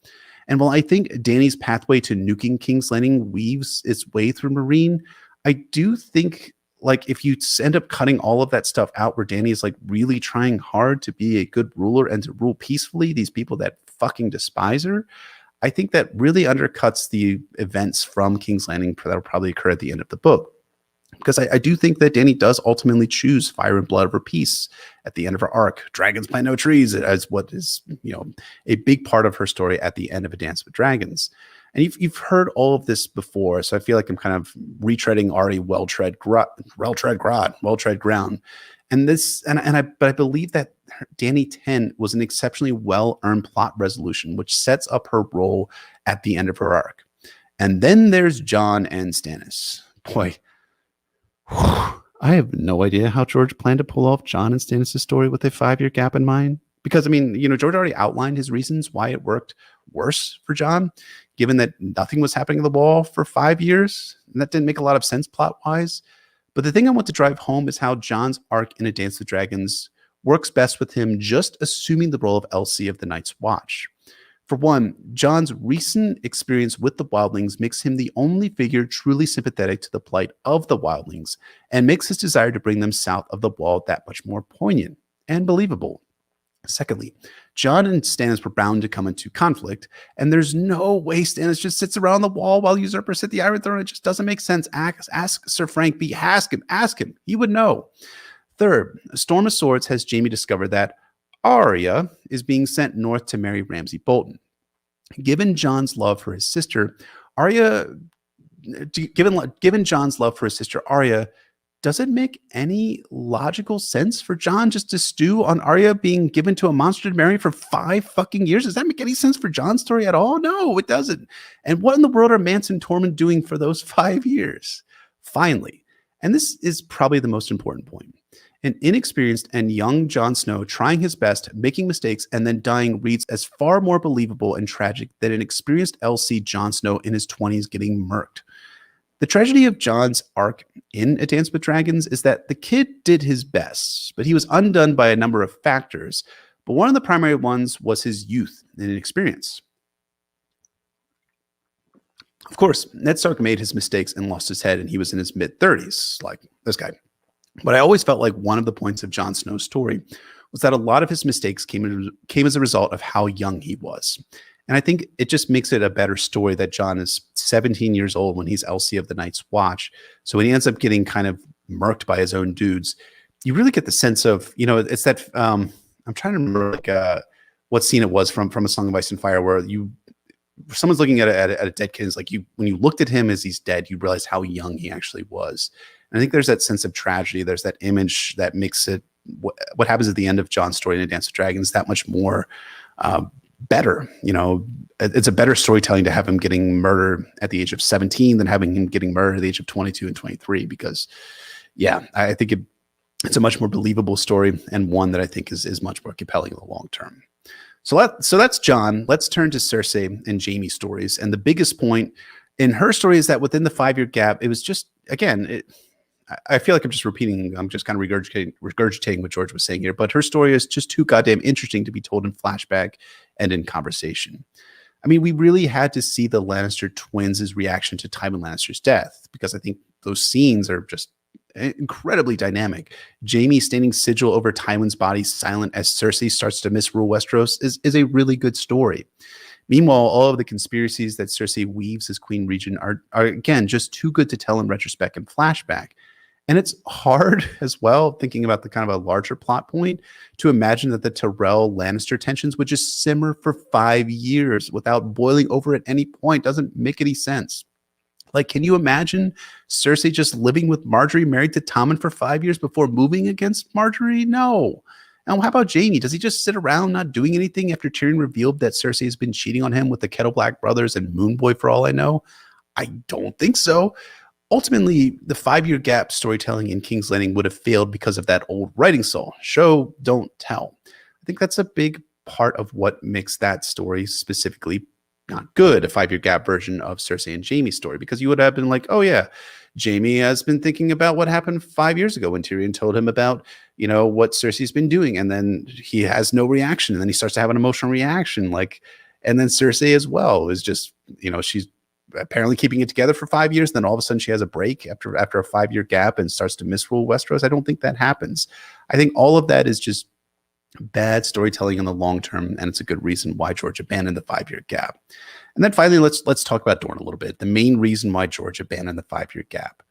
And while I think Dany's pathway to nuking King's Landing weaves its way through Meereen, I do think, like, if you end up cutting all of that stuff out where Dany is like really trying hard to be a good ruler and to rule peacefully these people that fucking despise her, I think that really undercuts the events from King's Landing that'll probably occur at the end of the book. Because I do think that Dany does ultimately choose fire and blood over peace at the end of her arc. Dragons plant no trees as what is, a big part of her story at the end of A Dance with Dragons. And you've heard all of this before, so I feel like I'm kind of retreading already well-tread ground. And but I believe that Dany 10 was an exceptionally well-earned plot resolution, which sets up her role at the end of her arc. And then there's Jon and Stannis. Boy, I have no idea how George planned to pull off Jon and Stannis' story with a 5-year gap in mind. Because, George already outlined his reasons why it worked worse for Jon, given that nothing was happening in the Wall for 5 years. And that didn't make a lot of sense plot-wise. But the thing I want to drive home is how Jon's arc in A Dance with Dragons works best with him just assuming the role of LC of the Night's Watch. For one, Jon's recent experience with the wildlings makes him the only figure truly sympathetic to the plight of the wildlings and makes his desire to bring them south of the Wall that much more poignant and believable. Secondly, Jon and Stannis were bound to come into conflict, and there's no way Stannis just sits around the Wall while usurpers sit the Iron Throne. It just doesn't make sense. Ask Sir Frank B. Ask him. He would know. Third, A Storm of Swords has Jaime discover that Arya is being sent north to marry Ramsay Bolton. Given Jon's love for his sister, Arya, does it make any logical sense for Jon just to stew on Arya being given to a monster to marry for 5 fucking years? Does that make any sense for Jon's story at all? No, it doesn't. And what in the world are Mance and Tormund doing for those 5 years? Finally, and this is probably the most important point, an inexperienced and young Jon Snow trying his best, making mistakes, and then dying reads as far more believable and tragic than an experienced LC Jon Snow in his 20s getting murked. The tragedy of Jon's arc in A Dance with Dragons is that the kid did his best, but he was undone by a number of factors. But one of the primary ones was his youth and inexperience. Of course, Ned Stark made his mistakes and lost his head, and he was in his mid-30s, like this guy. But I always felt like one of the points of Jon Snow's story was that a lot of his mistakes came as a result of how young he was. And I think it just makes it a better story that Jon is 17 years old when he's LC of the Night's Watch. So when he ends up getting kind of murked by his own dudes, you really get the sense of, it's that, I'm trying to remember what scene it was from A Song of Ice and Fire where someone's looking at a dead kid. It's like when you looked at him as he's dead, you realize how young he actually was. And I think there's that sense of tragedy. There's that image that makes it what happens at the end of Jon's story in A Dance with Dragons that much more better. It's a better storytelling to have him getting murdered at the age of 17 than having him getting murdered at the age of 22 and 23. Because, I think it's a much more believable story and one that I think is much more compelling in the long term. So that's Jon. Let's turn to Cersei and Jaime's stories. And the biggest point in her story is that within the 5-year gap, it was just, again, I feel like I'm just repeating, I'm just kind of regurgitating what George was saying here, but her story is just too goddamn interesting to be told in flashback and in conversation. I mean, we really had to see the Lannister twins' reaction to Tywin Lannister's death, because I think those scenes are just incredibly dynamic. Jaime standing sigil over Tywin's body silent as Cersei starts to misrule Westeros is a really good story. Meanwhile, all of the conspiracies that Cersei weaves as Queen Regent are again just too good to tell in retrospect and flashback. And it's hard as well, thinking about the kind of a larger plot point, to imagine that the Tyrell-Lannister tensions would just simmer for 5 years without boiling over at any point. Doesn't make any sense. Like, can you imagine Cersei just living with Marjorie, married to Tommen for 5 years before moving against Marjorie? No. And how about Jaime? Does he just sit around not doing anything after Tyrion revealed that Cersei has been cheating on him with the Kettle Black brothers and Moonboy for all I know? I don't think so. Ultimately, the 5-year gap storytelling in King's Landing would have failed because of that old writing saw. Show, don't tell. I think that's a big part of what makes that story specifically not good, a 5-year gap version of Cersei and Jaime's story, because you would have been like, oh yeah, Jaime has been thinking about what happened 5 years ago when Tyrion told him about, what Cersei's been doing. And then he has no reaction. And then he starts to have an emotional reaction. And then Cersei as well is just, she's apparently keeping it together for 5 years. Then all of a sudden she has a break after a 5-year gap and starts to misrule Westeros. I don't think that happens. I think all of that is just bad storytelling in the long term, and it's a good reason why George abandoned the 5-year gap. And then finally, let's talk about Dorne a little bit. The main reason why George abandoned the 5-year gap.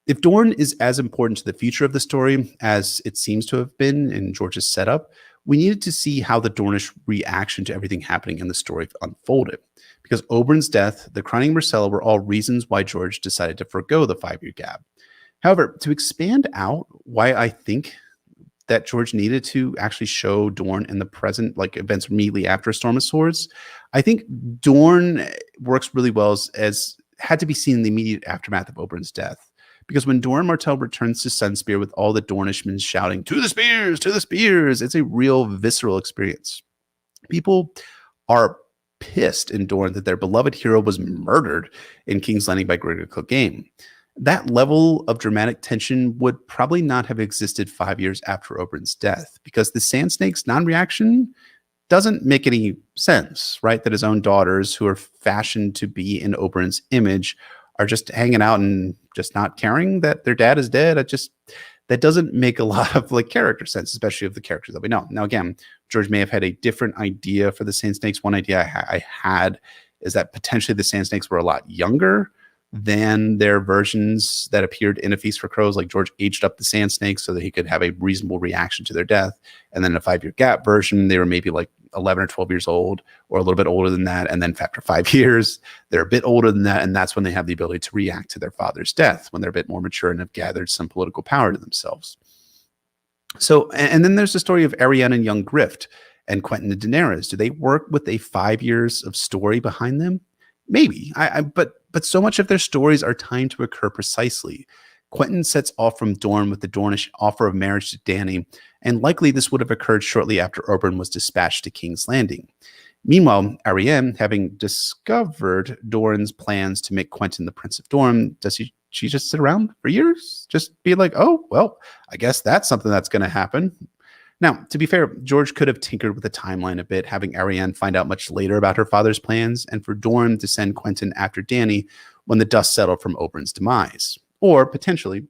If Dorne is as important to the future of the story as it seems to have been in George's setup, we needed to see how the Dornish reaction to everything happening in the story unfolded. Because Oberyn's death, the crowning Myrcella were all reasons why George decided to forgo the 5-year gap. However, to expand out why I think that George needed to actually show Dorne in the present, like events immediately after Storm of Swords, I think Dorne works really well as had to be seen in the immediate aftermath of Oberyn's death. Because when Doran Martell returns to Sunspear with all the Dornishmen shouting, "To the spears! To the spears!" it's a real visceral experience. People are pissed in Dorne that their beloved hero was murdered in King's Landing by Gregor Clegane. That level of dramatic tension would probably not have existed 5 years after Oberyn's death, because the Sand Snake's non-reaction doesn't make any sense, right? That his own daughters, who are fashioned to be in Oberyn's image, are just hanging out and just not caring that their dad is dead. That doesn't make a lot of character sense, especially of the characters that we know. Now, again, George may have had a different idea for the Sand Snakes. One idea I had is that potentially the Sand Snakes were a lot younger than their versions that appeared in A Feast for Crows. Like George aged up the Sand Snakes so that he could have a reasonable reaction to their death. And then in a 5-year gap version, they were maybe 11 or 12 years old, or a little bit older than that. And then after 5 years, they're a bit older than that. And that's when they have the ability to react to their father's death, when they're a bit more mature and have gathered some political power to themselves. So, and then there's the story of Arianne and young Grift and Quentin and Daenerys. Do they work with a 5 years of story behind them? Maybe. But so much of their stories are timed to occur precisely. Quentin sets off from Dorne with the Dornish offer of marriage to Dany, and likely this would have occurred shortly after Oberyn was dispatched to King's Landing. Meanwhile, Arianne, having discovered Doran's plans to make Quentin the Prince of Dorne, she just sit around for years? Just be like, oh, well, I guess that's something that's going to happen. Now, to be fair, George could have tinkered with the timeline a bit, having Arianne find out much later about her father's plans, and for Dorne to send Quentin after Dany when the dust settled from Oberyn's demise. Or potentially,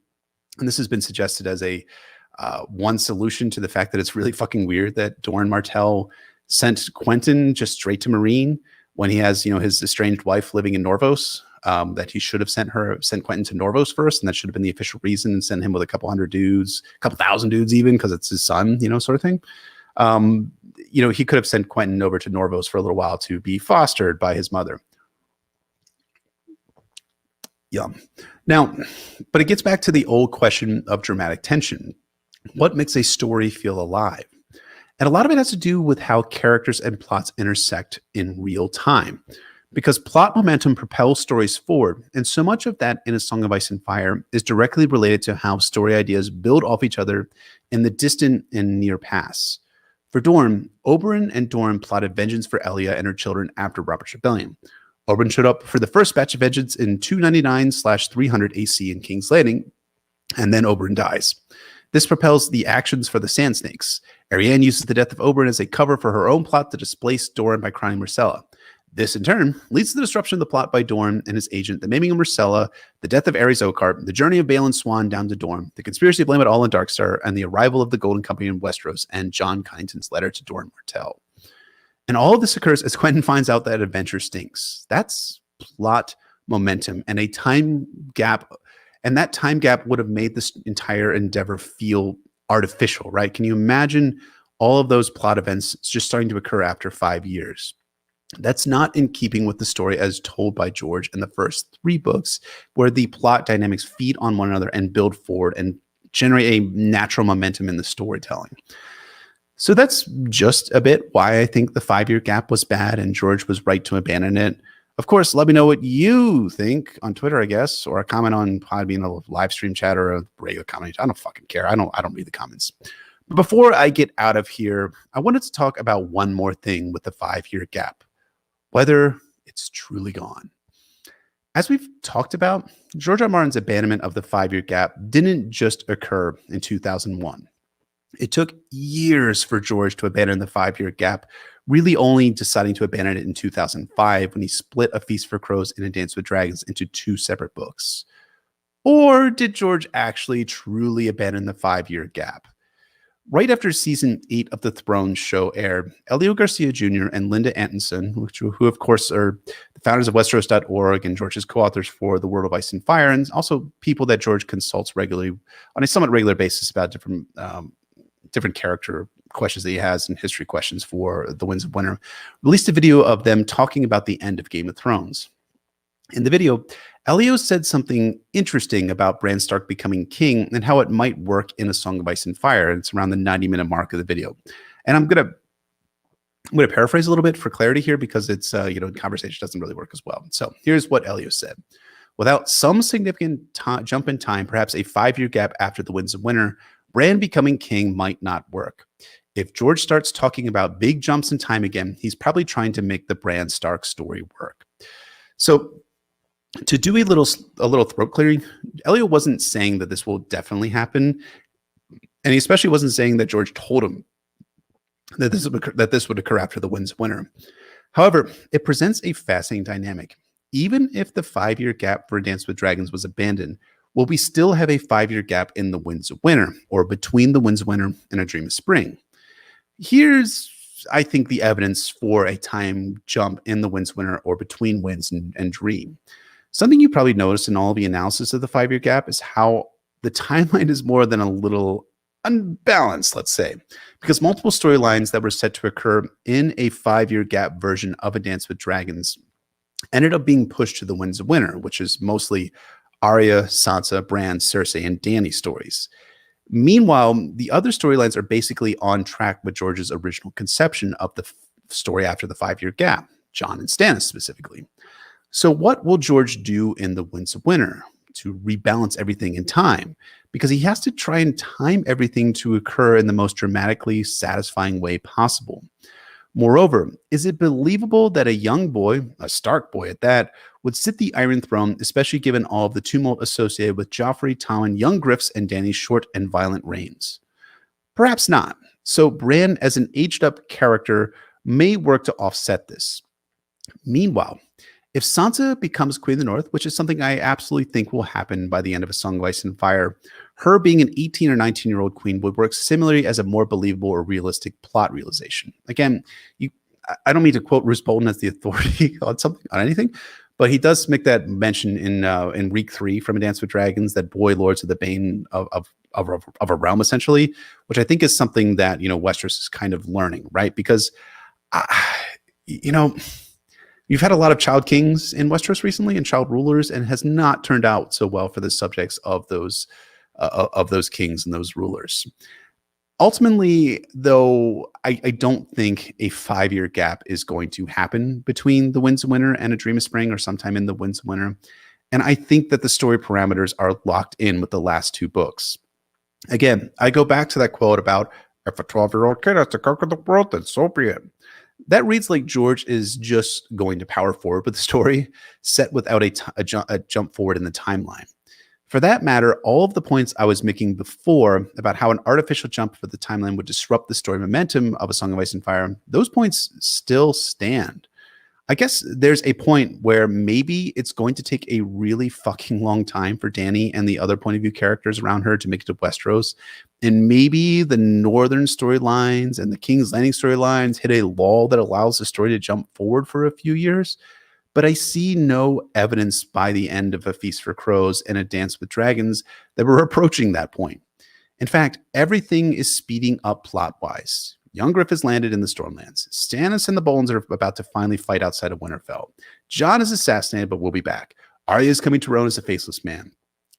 and this has been suggested as a one solution to the fact that it's really fucking weird that Doran Martell sent Quentin just straight to Meereen when he has, his estranged wife living in Norvos, that he should have sent Quentin to Norvos first, and that should have been the official reason, and send him with a couple hundred dudes, a couple thousand dudes even, because it's his son, sort of thing. He could have sent Quentin over to Norvos for a little while to be fostered by his mother. Yum. Now, but it gets back to the old question of dramatic tension. What makes a story feel alive? And a lot of it has to do with how characters and plots intersect in real time. Because plot momentum propels stories forward, and so much of that in A Song of Ice and Fire is directly related to how story ideas build off each other in the distant and near past. For Dorne, Oberyn and Dorne plotted vengeance for Elia and her children after Robert's Rebellion. Oberyn showed up for the first batch of vengeance in 299/300 AC in King's Landing, and then Oberyn dies. This propels the actions for the Sand Snakes. Arianne uses the death of Oberyn as a cover for her own plot to displace Doran by crowning Myrcella. This, in turn, leads to the disruption of the plot by Dorne and his agent, the maiming of Myrcella, the death of Aerys Oakheart, the journey of Balon Swan down to Dorne, the conspiracy to blame it all on Darkstar, and the arrival of the Golden Company in Westeros, and Jon Cunnington's letter to Doran Martell. And all of this occurs as Quentin finds out that adventure stinks. That's plot momentum and a time gap. And that time gap would have made this entire endeavor feel artificial, right? Can you imagine all of those plot events just starting to occur after 5 years? That's not in keeping with the story as told by George in the first 3 books, where the plot dynamics feed on one another and build forward and generate a natural momentum in the storytelling. So that's just a bit why I think the 5-year gap was bad and George was right to abandon it. Of course, let me know what you think on Twitter, I guess, or a comment on Podbean, a live stream chat, or a regular comment. I don't fucking care. I don't read the comments. But before I get out of here, I wanted to talk about one more thing with the 5-year gap. Whether it's truly gone. As we've talked about, George R. R. Martin's abandonment of the 5-year gap didn't just occur in 2001. It took years for George to abandon the 5-year gap, really only deciding to abandon it in 2005 when he split A Feast for Crows and A Dance with Dragons into 2 separate books. Or did George actually truly abandon the 5-year gap? Right after season 8 of the Thrones show aired, Elio Garcia Jr. and Linda Antonson, who of course are the founders of Westeros.org and George's co-authors for The World of Ice and Fire, and also people that George consults regularly on a somewhat regular basis about different character questions that he has and history questions for The Winds of Winter, released a video of them talking about the end of Game of Thrones. In the video, Elio said something interesting about Bran Stark becoming king and how it might work in A Song of Ice and Fire. It's around the 90-minute mark of the video. And I'm gonna paraphrase a little bit for clarity here because it's conversation doesn't really work as well. So here's what Elio said. Without some significant jump in time, perhaps a 5-year gap after The Winds of Winter, Bran becoming king might not work. If George starts talking about big jumps in time again, he's probably trying to make the Bran Stark story work. So to do a little throat clearing, Elio wasn't saying that this will definitely happen, and he especially wasn't saying that George told him that this would occur after The Winds of Winter. However, it presents a fascinating dynamic. Even if the 5-year gap for A Dance with Dragons was abandoned, will we still have a 5-year gap in The Winds of Winter, or between The Winds of Winter and A Dream of Spring? Here's, I think, the evidence for a time jump in The Winds of Winter or between Winds and Dream. Something you probably noticed in all the analysis of the 5-year gap is how the timeline is more than a little unbalanced, let's say, because multiple storylines that were set to occur in a 5-year gap version of A Dance with Dragons ended up being pushed to The Winds of Winter, which is mostly Arya, Sansa, Bran, Cersei, and Dany stories. Meanwhile, the other storylines are basically on track with George's original conception of the story after the 5-year gap, Jon and Stannis specifically. So what will George do in The Winds of Winter to rebalance everything in time? Because he has to try and time everything to occur in the most dramatically satisfying way possible. Moreover, is it believable that a young boy, a Stark boy at that, would sit the Iron Throne, especially given all of the tumult associated with Joffrey, Tommen, young Griff's, and Dany's short and violent reigns? Perhaps not. So Bran, as an aged-up character, may work to offset this. Meanwhile, if Sansa becomes Queen of the North, which is something I absolutely think will happen by the end of A Song of Ice and Fire, her being an 18 or 19-year-old queen would work similarly as a more believable or realistic plot realization. Again, I don't mean to quote Roose Bolton as the authority on anything, but he does make that mention in week 3 from A Dance with Dragons that boy lords are the bane of a realm, essentially, which I think is something that Westeros is kind of learning, right? Because you've had a lot of child kings in Westeros recently and child rulers, and it has not turned out so well for the subjects of those kings and those rulers. Ultimately, though, I don't think a 5-year gap is going to happen between The Winds of Winter and A Dream of Spring, or sometime in The Winds of Winter. And I think that the story parameters are locked in with the last 2 books. Again, I go back to that quote about, if a 12-year-old kid has to conquer the world, then so be it. That reads like George is just going to power forward with the story, set without a jump forward in the timeline. For that matter, all of the points I was making before about how an artificial jump for the timeline would disrupt the story momentum of A Song of Ice and Fire, those points still stand. I guess there's a point where maybe it's going to take a really fucking long time for Dany and the other point of view characters around her to make it to Westeros. And maybe the Northern storylines and the King's Landing storylines hit a lull that allows the story to jump forward for a few years. But I see no evidence by the end of A Feast for Crows and A Dance with Dragons that we're approaching that point. In fact, everything is speeding up plot-wise. Young Griff has landed in the Stormlands. Stannis and the Boltons are about to finally fight outside of Winterfell. Jon is assassinated, but will be back. Arya is coming to Rohan as a faceless man.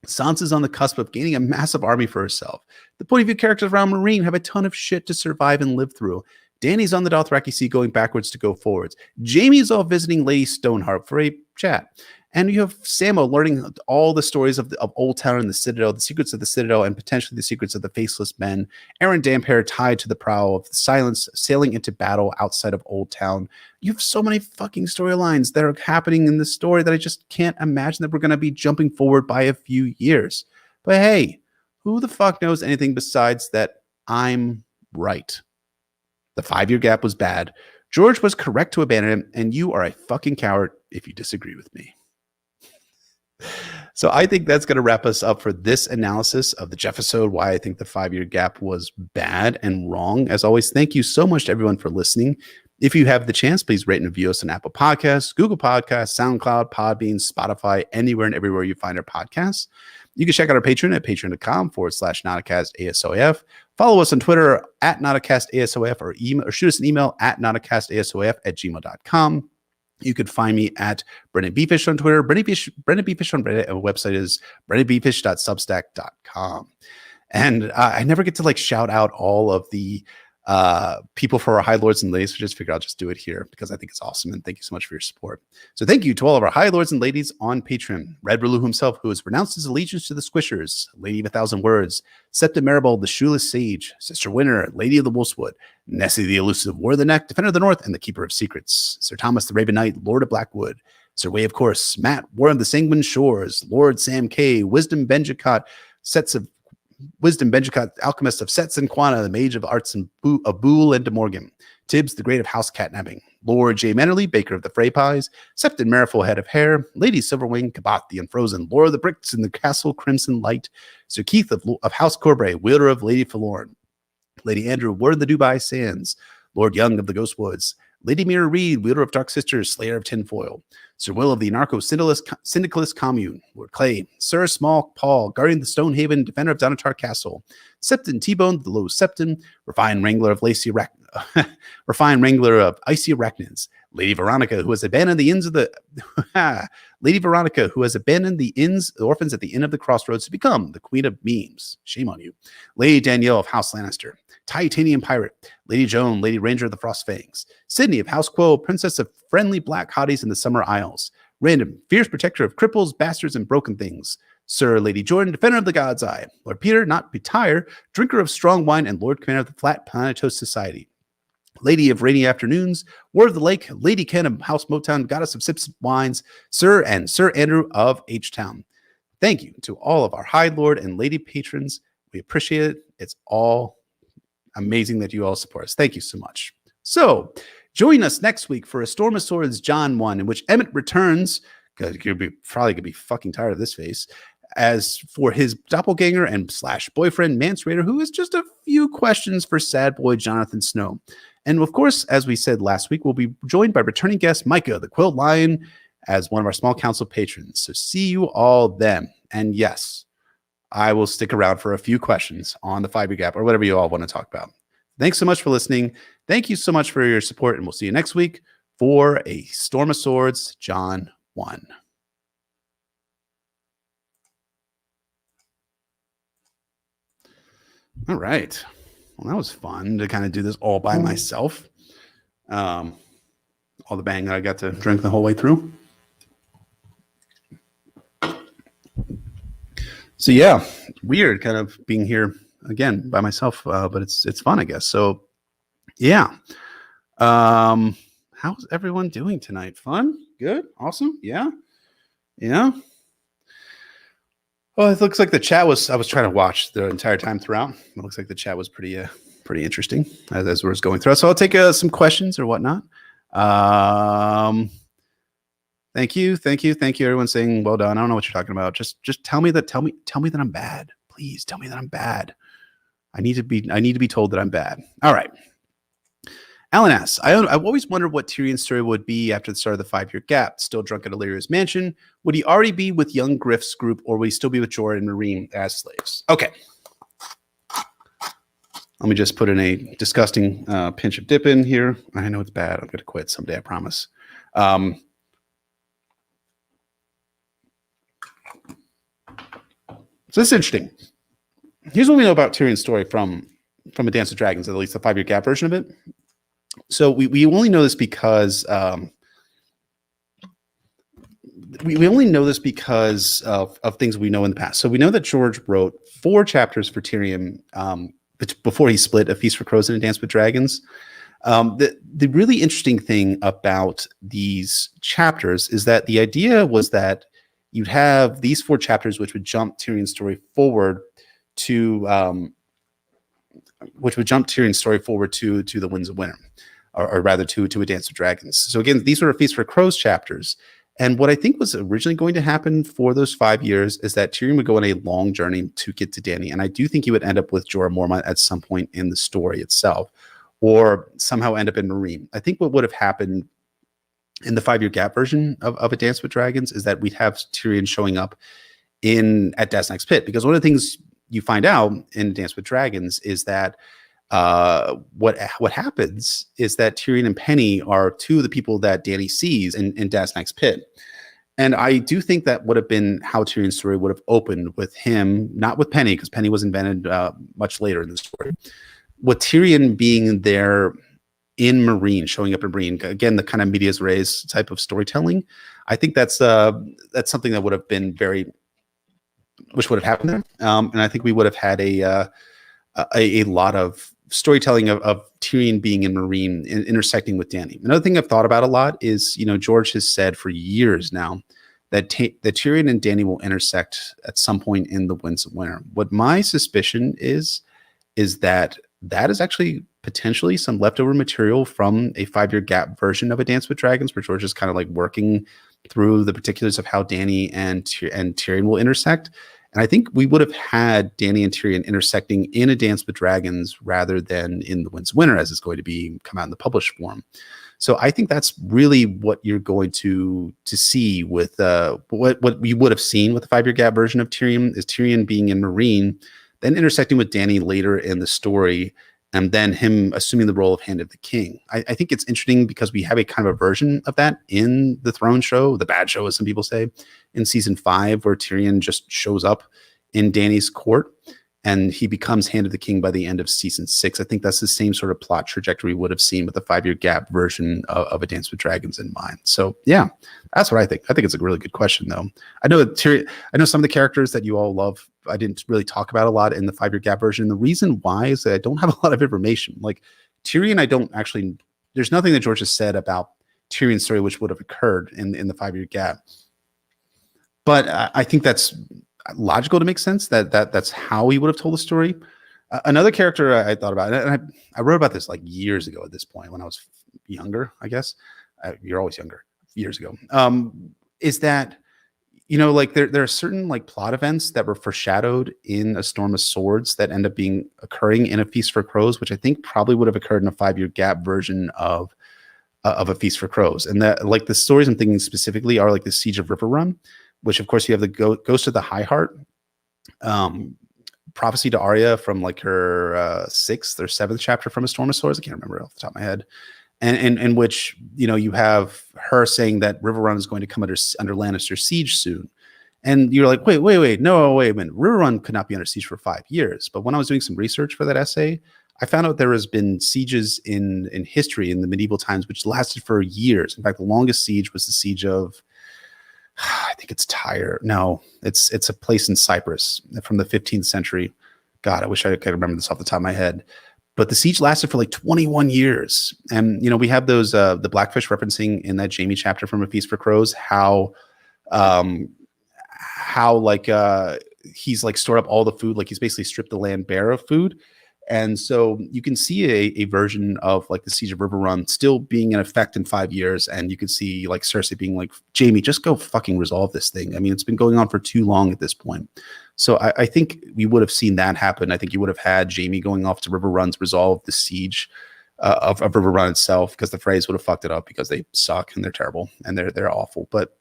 Sansa's on the cusp of gaining a massive army for herself. The point of view characters around Meereen have a ton of shit to survive and live through. Dany's on the Dothraki Sea going backwards to go forwards. Jaime's off visiting Lady Stoneheart for a chat. And you have Sammo learning all the stories of Old Town and the Citadel, the secrets of the Citadel, and potentially the secrets of the Faceless Men. Aaron Damphair tied to the prow of the Silence, sailing into battle outside of Old Town. You have so many fucking storylines that are happening in this story that I just can't imagine that we're going to be jumping forward by a few years. But hey, who the fuck knows anything besides that I'm right? The 5-year gap was bad. George was correct to abandon him, and you are a fucking coward if you disagree with me. So I think that's going to wrap us up for this analysis of the Jeffisode, why I think the 5-year gap was bad and wrong. As always, thank you so much to everyone for listening. If you have the chance, please rate and review us on Apple Podcasts, Google Podcasts, SoundCloud, Podbean, Spotify, anywhere and everywhere you find our podcasts. You can check out our Patreon at patreon.com/NotaCastASOF. Follow us on Twitter at NotaCastASOF or shoot us an email at NotaCastASOF@gmail.com. You could find me at Brendan Bfish on Twitter, Brendan Bfish on Reddit, and our website is BrendanBfish.substack.com. And I never get to like shout out all of the people for our High Lords and Ladies, so just figure I'll just do it here because I think it's awesome. And thank you so much for your support. So thank you to all of our High Lords and Ladies on Patreon. Red Relu himself, who has renounced his allegiance to the Squishers, Lady of 1,000 Words, Septa Maribel, the Shoeless Sage, Sister Winter, Lady of the Wolfswood, Nessie the Elusive, War of the Neck, Defender of the North, and the Keeper of Secrets, Sir Thomas the Raven Knight, Lord of Blackwood, Sir Way of Course, Matt, War of the Sanguine Shores, Lord Sam K, Wisdom Benjicott, Alchemist of Sets and Quana, the Mage of Arts and of Boole and De Morgan, Tibbs, the Great of House Catnapping, Lord J. Mannerly, Baker of the Frey Pies, Septon Mariful, Head of Hair, Lady Silverwing, Kabat the Unfrozen, Lord of the Bricks in the Castle Crimson Light, Sir Keith of House Corbray, Wielder of Lady Forlorn, Lady Andrew, Word of the Dubai Sands, Lord Young of the Ghost Woods, Lady Mira Reed, Wielder of Dark Sisters, Slayer of Tinfoil, Sir Will of the Anarcho-Syndicalist Commune, Lord Clay, Sir Small Paul, Guardian of the Stonehaven, Defender of Donatar Castle, Septon T-Bone, the Low Septon, Refined Wrangler of Icy Arachnids, Lady Veronica, who has abandoned the inns of the Lady Veronica, who has abandoned the orphans at the Inn of the Crossroads to become the Queen of Memes. Shame on you. Lady Danielle of House Lannister, Titanium Pirate, Lady Joan, Lady Ranger of the Frost Fangs, Sydney of House Quo, Princess of Friendly Black Hotties in the Summer Isles, Random, Fierce Protector of Cripples, Bastards, and Broken Things, Sir Lady Jordan, Defender of the God's Eye, Lord Peter, Not Betire, Drinker of Strong Wine, and Lord Commander of the Flat Planetos Society, Lady of Rainy Afternoons, Word of the Lake, Lady Ken of House Motown, Goddess of Sips and Wines, Sir Andrew of H-Town. Thank you to all of our High Lord and Lady patrons. We appreciate it. It's all amazing that you all support us. Thank you so much. So join us next week for A Storm of Swords John 1, in which Emmett returns, because you're probably going to be fucking tired of this face, as for his doppelganger and / boyfriend, Mance Rayder, who has just a few questions for sad boy Jonathan Snow. And of course, as we said last week, we'll be joined by returning guest Micah, the Quilled Lion, as one of our small council patrons. So see you all then. And yes, I will stick around for a few questions on the 5-year gap or whatever you all want to talk about. Thanks so much for listening. Thank you so much for your support, and we'll see you next week for A Storm of Swords, John 1. All right. Well, that was fun to kind of do this all by myself. All the bang that I got to drink the whole way through. So yeah, weird kind of being here again by myself, but it's fun, I guess. So yeah. How's everyone doing tonight? Fun? Good? Awesome? Yeah? Yeah? Well, it looks like the chat was, I was trying to watch the entire time throughout. It looks like the chat was pretty interesting as we was going through. So I'll take some questions or whatnot. Thank you. Everyone's saying, well done. I don't know what you're talking about. Just tell me that I'm bad. Please tell me that I'm bad. I need to be told that I'm bad. All right. Alan asks, I've always wondered what Tyrion's story would be after the start of the 5-year gap. Still drunk at Illyria's mansion. Would he already be with young Griff's group, or would he still be with Jorah and Meereen as slaves? Okay. Let me just put in a disgusting pinch of dip in here. I know it's bad. I'm going to quit someday, I promise. So this is interesting. Here's what we know about Tyrion's story from A Dance of Dragons, at least the 5-year gap version of it. So we only know this because we only know this because of things we know in the past. So we know that George wrote 4 chapters for Tyrion before he split A Feast for Crows and A Dance with Dragons. The really interesting thing about these chapters is that the idea was that you'd have these 4 chapters which would jump Tyrion's story forward to the Winds of Winter, or rather to A Dance with Dragons. So again, these were A Feast for Crows chapters. And what I think was originally going to happen for those 5 years is that Tyrion would go on a long journey to get to Dany. And I do think he would end up with Jorah Mormont at some point in the story itself, or somehow end up in Meereen. I think what would have happened in the 5-year gap version of A Dance with Dragons is that we'd have Tyrion showing up at Daznak's Pit. Because one of the things you find out in Dance with Dragons is that what happens is that Tyrion and Penny are 2 of the people that Dany sees in Daznak's Pit. And I do think that would have been how Tyrion's story would have opened, with him, not with Penny, because Penny was invented much later in the story. With Tyrion being there in Meereen, showing up in Meereen, again, the kind of medias res type of storytelling. I think that's something that would have been which would have happened there. And I think we would have had a lot of storytelling of Tyrion being in Meereen and intersecting with Dany. Another thing I've thought about a lot is, George has said for years now that Tyrion and Dany will intersect at some point in the Winds of Winter. What my suspicion is that is actually potentially some leftover material from a 5-year gap version of A Dance with Dragons, where George is kind of like working through the particulars of how Dany and Tyrion will intersect. And I think we would have had Dany and Tyrion intersecting in A Dance with Dragons rather than in the Winds of Winter, as it's going to come out in the published form. So I think that's really what you're going to see with what we would have seen with the 5-year gap version of Tyrion, is Tyrion being in Meereen, then intersecting with Dany later in the story, and then him assuming the role of Hand of the King. I think it's interesting because we have a kind of a version of that in the Throne show, the bad show, as some people say, in season 5, where Tyrion just shows up in Dany's court and he becomes Hand of the King by the end of season 6. I think that's the same sort of plot trajectory we would have seen with the 5-year gap version of A Dance with Dragons in mind. So yeah, that's what I think. I think it's a really good question, though. I know some of the characters that you all love, I didn't really talk about a lot in the 5-year gap version. The reason why is that I don't have a lot of information. Like Tyrion, there's nothing that George has said about Tyrion's story which would have occurred in the 5-year gap. But I think that's logical to make sense that's how he would have told the story. Another character I thought about, and I wrote about this like years ago at this point, when I was younger, I guess. You're always younger, years ago. Is that, like there are certain like plot events that were foreshadowed in A Storm of Swords that end up occurring in A Feast for Crows, which I think probably would have occurred in a 5-year gap version of A Feast for Crows. And that, like, the stories I'm thinking specifically are like the Siege of River Run, which of course you have the Ghost of the High Heart, prophecy to Arya from like her 6th or 7th chapter from A Storm of Swords. I can't remember off the top of my head. And in which, you have her saying that River Run is going to come under Lannister siege soon. And you're like, wait a minute. River Run could not be under siege for 5 years. But when I was doing some research for that essay, I found out there has been sieges in history in the medieval times which lasted for years. In fact, the longest siege was the siege of, I think it's Tyre. No, it's a place in Cyprus from the 15th century. God, I wish I could remember this off the top of my head. But the siege lasted for like 21 years. And, we have those, the Blackfish referencing in that Jaime chapter from A Feast for Crows, how he's like stored up all the food, like he's basically stripped the land bare of food. And so you can see a version of like the Siege of River Run still being in effect in 5 years. And you can see like Cersei being like, Jaime, just go fucking resolve this thing. I mean, it's been going on for too long at this point. So I think we would have seen that happen. I think you would have had Jaime going off to River Run to resolve the siege of River Run itself, because the Freys would have fucked it up because they suck and they're terrible and they're awful. But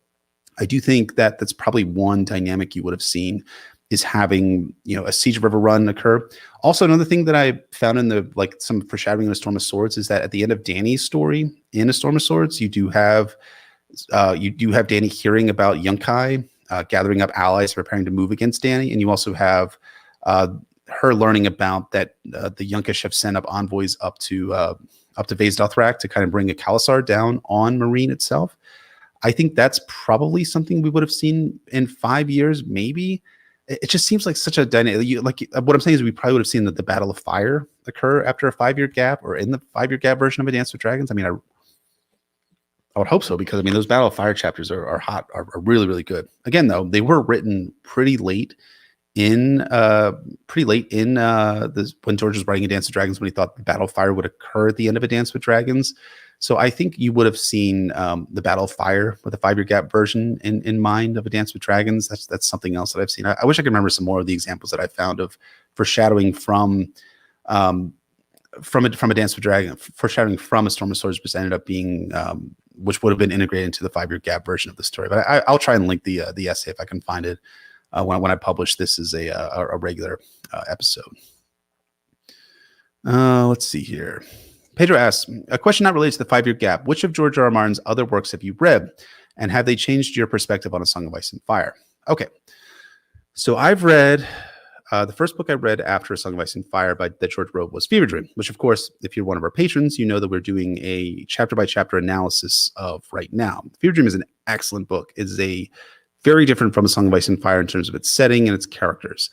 I do think that that's probably one dynamic you would have seen, is having, a Siege of River Run occur. Also, another thing that I found in some foreshadowing in A Storm of Swords is that at the end of Dany's story in A Storm of Swords, you do have Dany hearing about Yunkai gathering up allies, preparing to move against Dany, and you also have her learning about that the Yunkish have sent up envoys up to Vaes Dothrak to kind of bring a Khalasar down on Meereen itself. I think that's probably something we would have seen in 5 years, maybe. It just seems like such a dynamic. Like what I'm saying is, we probably would have seen the Battle of Fire occur after a 5-year gap, or in the 5-year gap version of A Dance with Dragons. I mean, I would hope so, because I mean, those Battle of Fire chapters are hot, are really, really good. Again, though, they were written pretty late in when George was writing A Dance with Dragons, when he thought the Battle of Fire would occur at the end of A Dance with Dragons. So I think you would have seen the Battle of Fire with a 5-year gap version in mind of A Dance with Dragons. That's something else that I've seen. I wish I could remember some more of the examples that I found of foreshadowing from a Dance with Dragons, foreshadowing from A Storm of Swords, which ended up being which would have been integrated into the 5-year gap version of the story. But I'll try and link the essay if I can find it when I publish this as a regular episode. Let's see here. Pedro asks, a question not related to the 5-year gap. Which of George R. R. Martin's other works have you read, and have they changed your perspective on A Song of Ice and Fire? Okay. So I've read, the first book I read after A Song of Ice and Fire that George wrote was Fever Dream, which, of course, if you're one of our patrons, you know that we're doing a chapter-by-chapter analysis of right now. Fever Dream is an excellent book. It is very different from A Song of Ice and Fire in terms of its setting and its characters.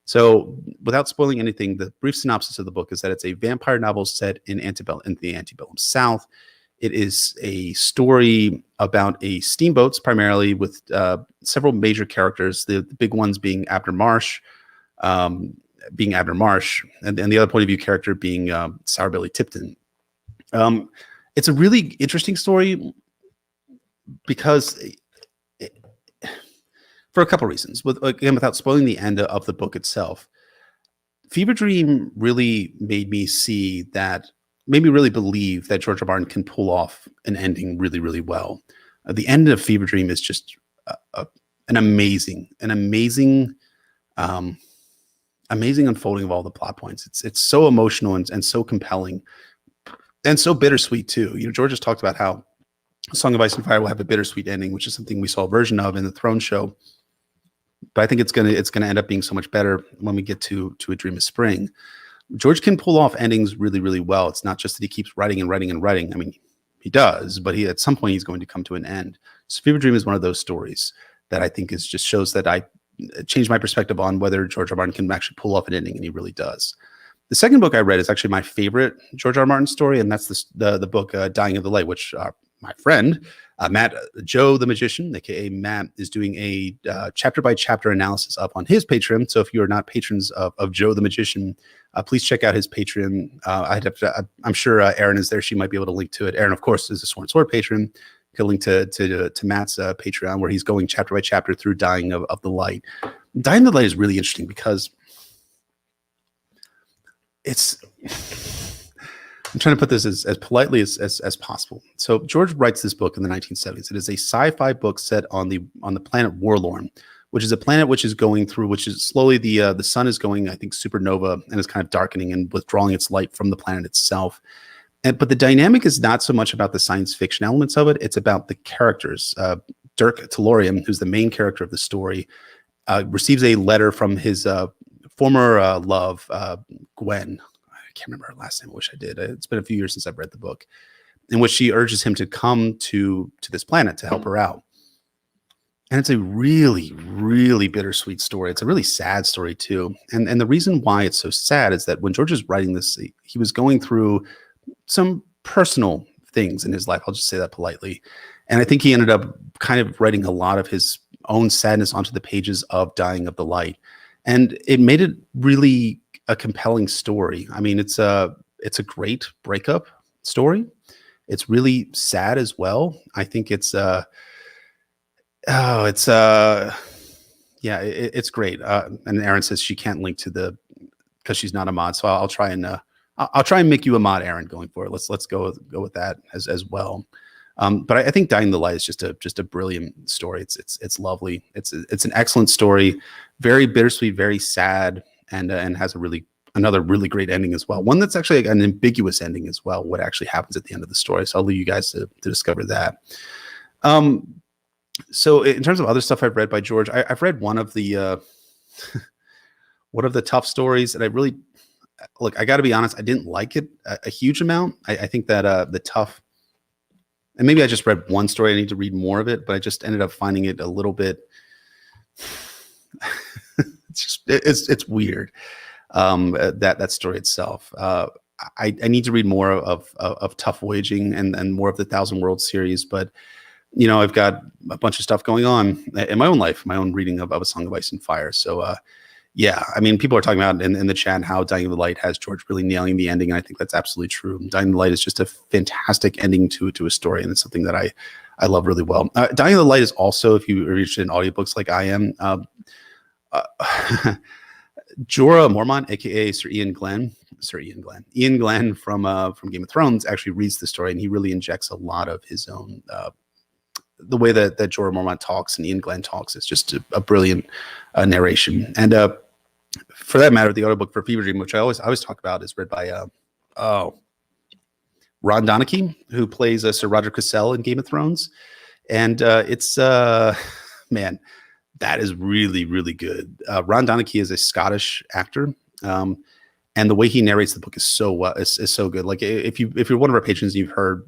So, without spoiling anything, the brief synopsis of the book is that it's a vampire novel set in the antebellum South. It is a story about steamboats, primarily, with several major characters. The big ones being Abner Marsh, and the other point of view character being Sourbilly Tipton. It's a really interesting story because, for a couple reasons. Without spoiling the end of the book itself, Fever Dream really made me really believe that George R. R. Martin can pull off an ending really, really well. The end of Fever Dream is just an amazing unfolding of all the plot points. It's so emotional and so compelling and so bittersweet too. You know, George has talked about how A Song of Ice and Fire will have a bittersweet ending, which is something we saw a version of in the Throne Show. But I think it's gonna end up being so much better when we get to A Dream of Spring. George can pull off endings really, really well. It's not just that he keeps writing and writing and writing. I mean, he does, but at some point he's going to come to an end. So Fever Dream is one of those stories that I think just shows that I changed my perspective on whether George R. R. Martin can actually pull off an ending, and he really does. The second book I read is actually my favorite George R. R. Martin story, and that's the book Dying of the Light, which my friend Matt, Joe the Magician, aka Matt, is doing a chapter-by-chapter analysis up on his Patreon. So if you are not patrons of Joe the Magician, please check out his Patreon. I'm sure Erin is there. She might be able to link to it. Erin, of course, is a Sworn Sword patron. You can link to Matt's Patreon, where he's going chapter by chapter through Dying of the Light. Dying of the Light is really interesting because I'm trying to put this as politely as possible. So George writes this book in the 1970s. It is a sci-fi book set on the planet Warlorn, which is a planet which is slowly the sun is going, I think, supernova, and is kind of darkening and withdrawing its light from the planet itself. But the dynamic is not so much about the science fiction elements of it. It's about the characters. Dirk Tellurium, who's the main character of the story, receives a letter from his former love, Gwen. I can't remember her last name. I wish I did. It's been a few years since I've read the book, in which she urges him to come to this planet to help her out. And it's a really, really bittersweet story. It's a really sad story too. And the reason why it's so sad is that when George was writing this, he was going through some personal things in his life. I'll just say that politely. And I think he ended up kind of writing a lot of his own sadness onto the pages of Dying of the Light. And it made it really a compelling story. I mean, it's a great breakup story. It's really sad as well. I think it's great. And Erin says she can't link to because she's not a mod. So I'll try and make you a mod, Erin, going forward. Let's go with that as well. But I think Dying the Light is just a brilliant story. It's lovely. It's an excellent story, very bittersweet, very sad, and has another really great ending as well. One that's actually an ambiguous ending as well. What actually happens at the end of the story? So I'll leave you guys to discover that. So in terms of other stuff I've read by George, I've read one of the tough stories, and I really I got to be honest, I didn't like it a huge amount. I think that the tough and maybe I just read one story. I need to read more of it, but I just ended up finding it a little bit. It's weird. That story itself. I need to read more of Tough Voyaging and more of the Thousand Worlds series, but I've got a bunch of stuff going on in my own life, my own reading of A Song of Ice and Fire. So yeah, I mean, people are talking about in the chat how Dying of the Light has George really nailing the ending, and I think that's absolutely true. Dying of the Light is just a fantastic ending to a story, and it's something that I love really well. Dying of the Light is also, if you're interested in audiobooks like I am, Jorah Mormont, aka Ian Glenn from Game of Thrones, actually reads the story, and he really injects a lot of his own. The way that Jorah Mormont talks and Ian Glenn talks is just a brilliant narration. And for that matter, the audiobook for Fever Dream, which I always talk about, is read by Ron Donachie, who plays Sir Roger Cassell in Game of Thrones. And it's man, that is really, really good. Ron Donachie is a Scottish actor. And the way he narrates the book is so good. Like if you're one of our patrons, you've heard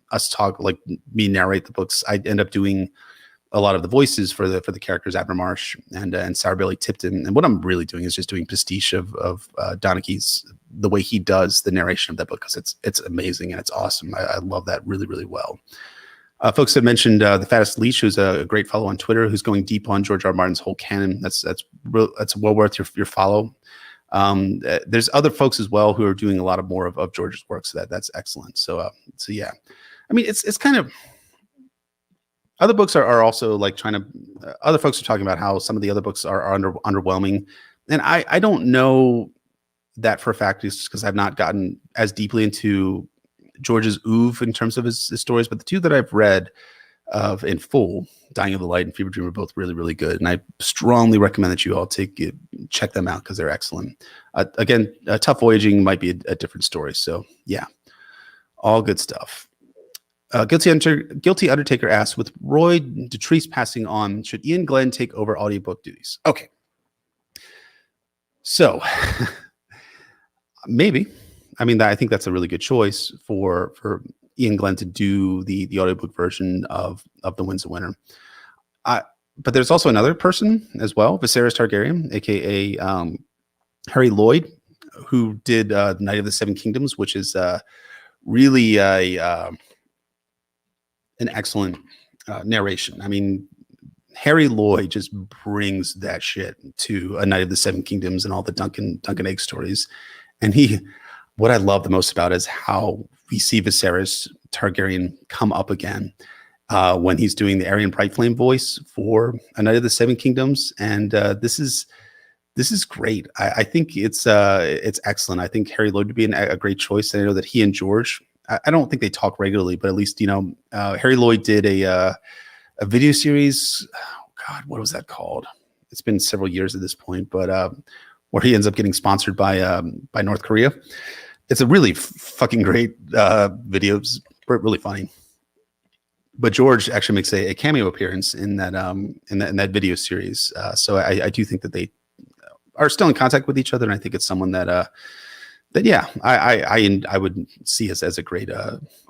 us talk, like me narrate the books. I end up doing a lot of the voices for the characters, Abermarsh and Sour Billy Tipton. And what I'm really doing is just doing pastiche of Donachie's, the way he does the narration of that book, because it's amazing and it's awesome. I love that really, really well. Folks have mentioned The Fattest Leash, who's a great follow on Twitter, who's going deep on George R. R. Martin's whole canon. That's well worth your follow. There's other folks as well who are doing a lot of more of George's work, so that's excellent. So yeah, I mean, it's kind of, other books are also like trying to, other folks are talking about how some of the other books are underwhelming, and I don't know that for a fact, just because I've not gotten as deeply into George's oeuvre in terms of his stories, but the two that I've read in full, Dying of the Light and Fever Dream, are both really, really good, and I strongly recommend that you all check them out because they're excellent. Again, Tough Voyaging might be a different story, so yeah, all good stuff. Guilty Undertaker asks, with Roy Dotrice passing on, should Ian Glenn take over audiobook duties? Okay, so maybe. I mean, I think that's a really good choice for Ian Glenn to do the audiobook version of The Winds of Winter. But there's also another person as well, Viserys Targaryen, aka Harry Lloyd, who did Night of the Seven Kingdoms, which is really an excellent narration. I mean, Harry Lloyd just brings that shit to A Night of the Seven Kingdoms and all the Duncan Egg stories. And what I love the most about it is how we see Viserys Targaryen come up again when he's doing the Aryan Brightflame voice for A Night of the Seven Kingdoms, and this is great. I think it's excellent. I think Harry Lloyd would be a great choice. And I know that he and George, I don't think they talk regularly, but at least Harry Lloyd did a video series. Oh God, what was that called? It's been several years at this point, but where he ends up getting sponsored by North Korea. It's a really fucking great video. It's really funny. But George actually makes a cameo appearance in that video series. So I do think that they are still in contact with each other, and I think it's someone that yeah, I would see as a great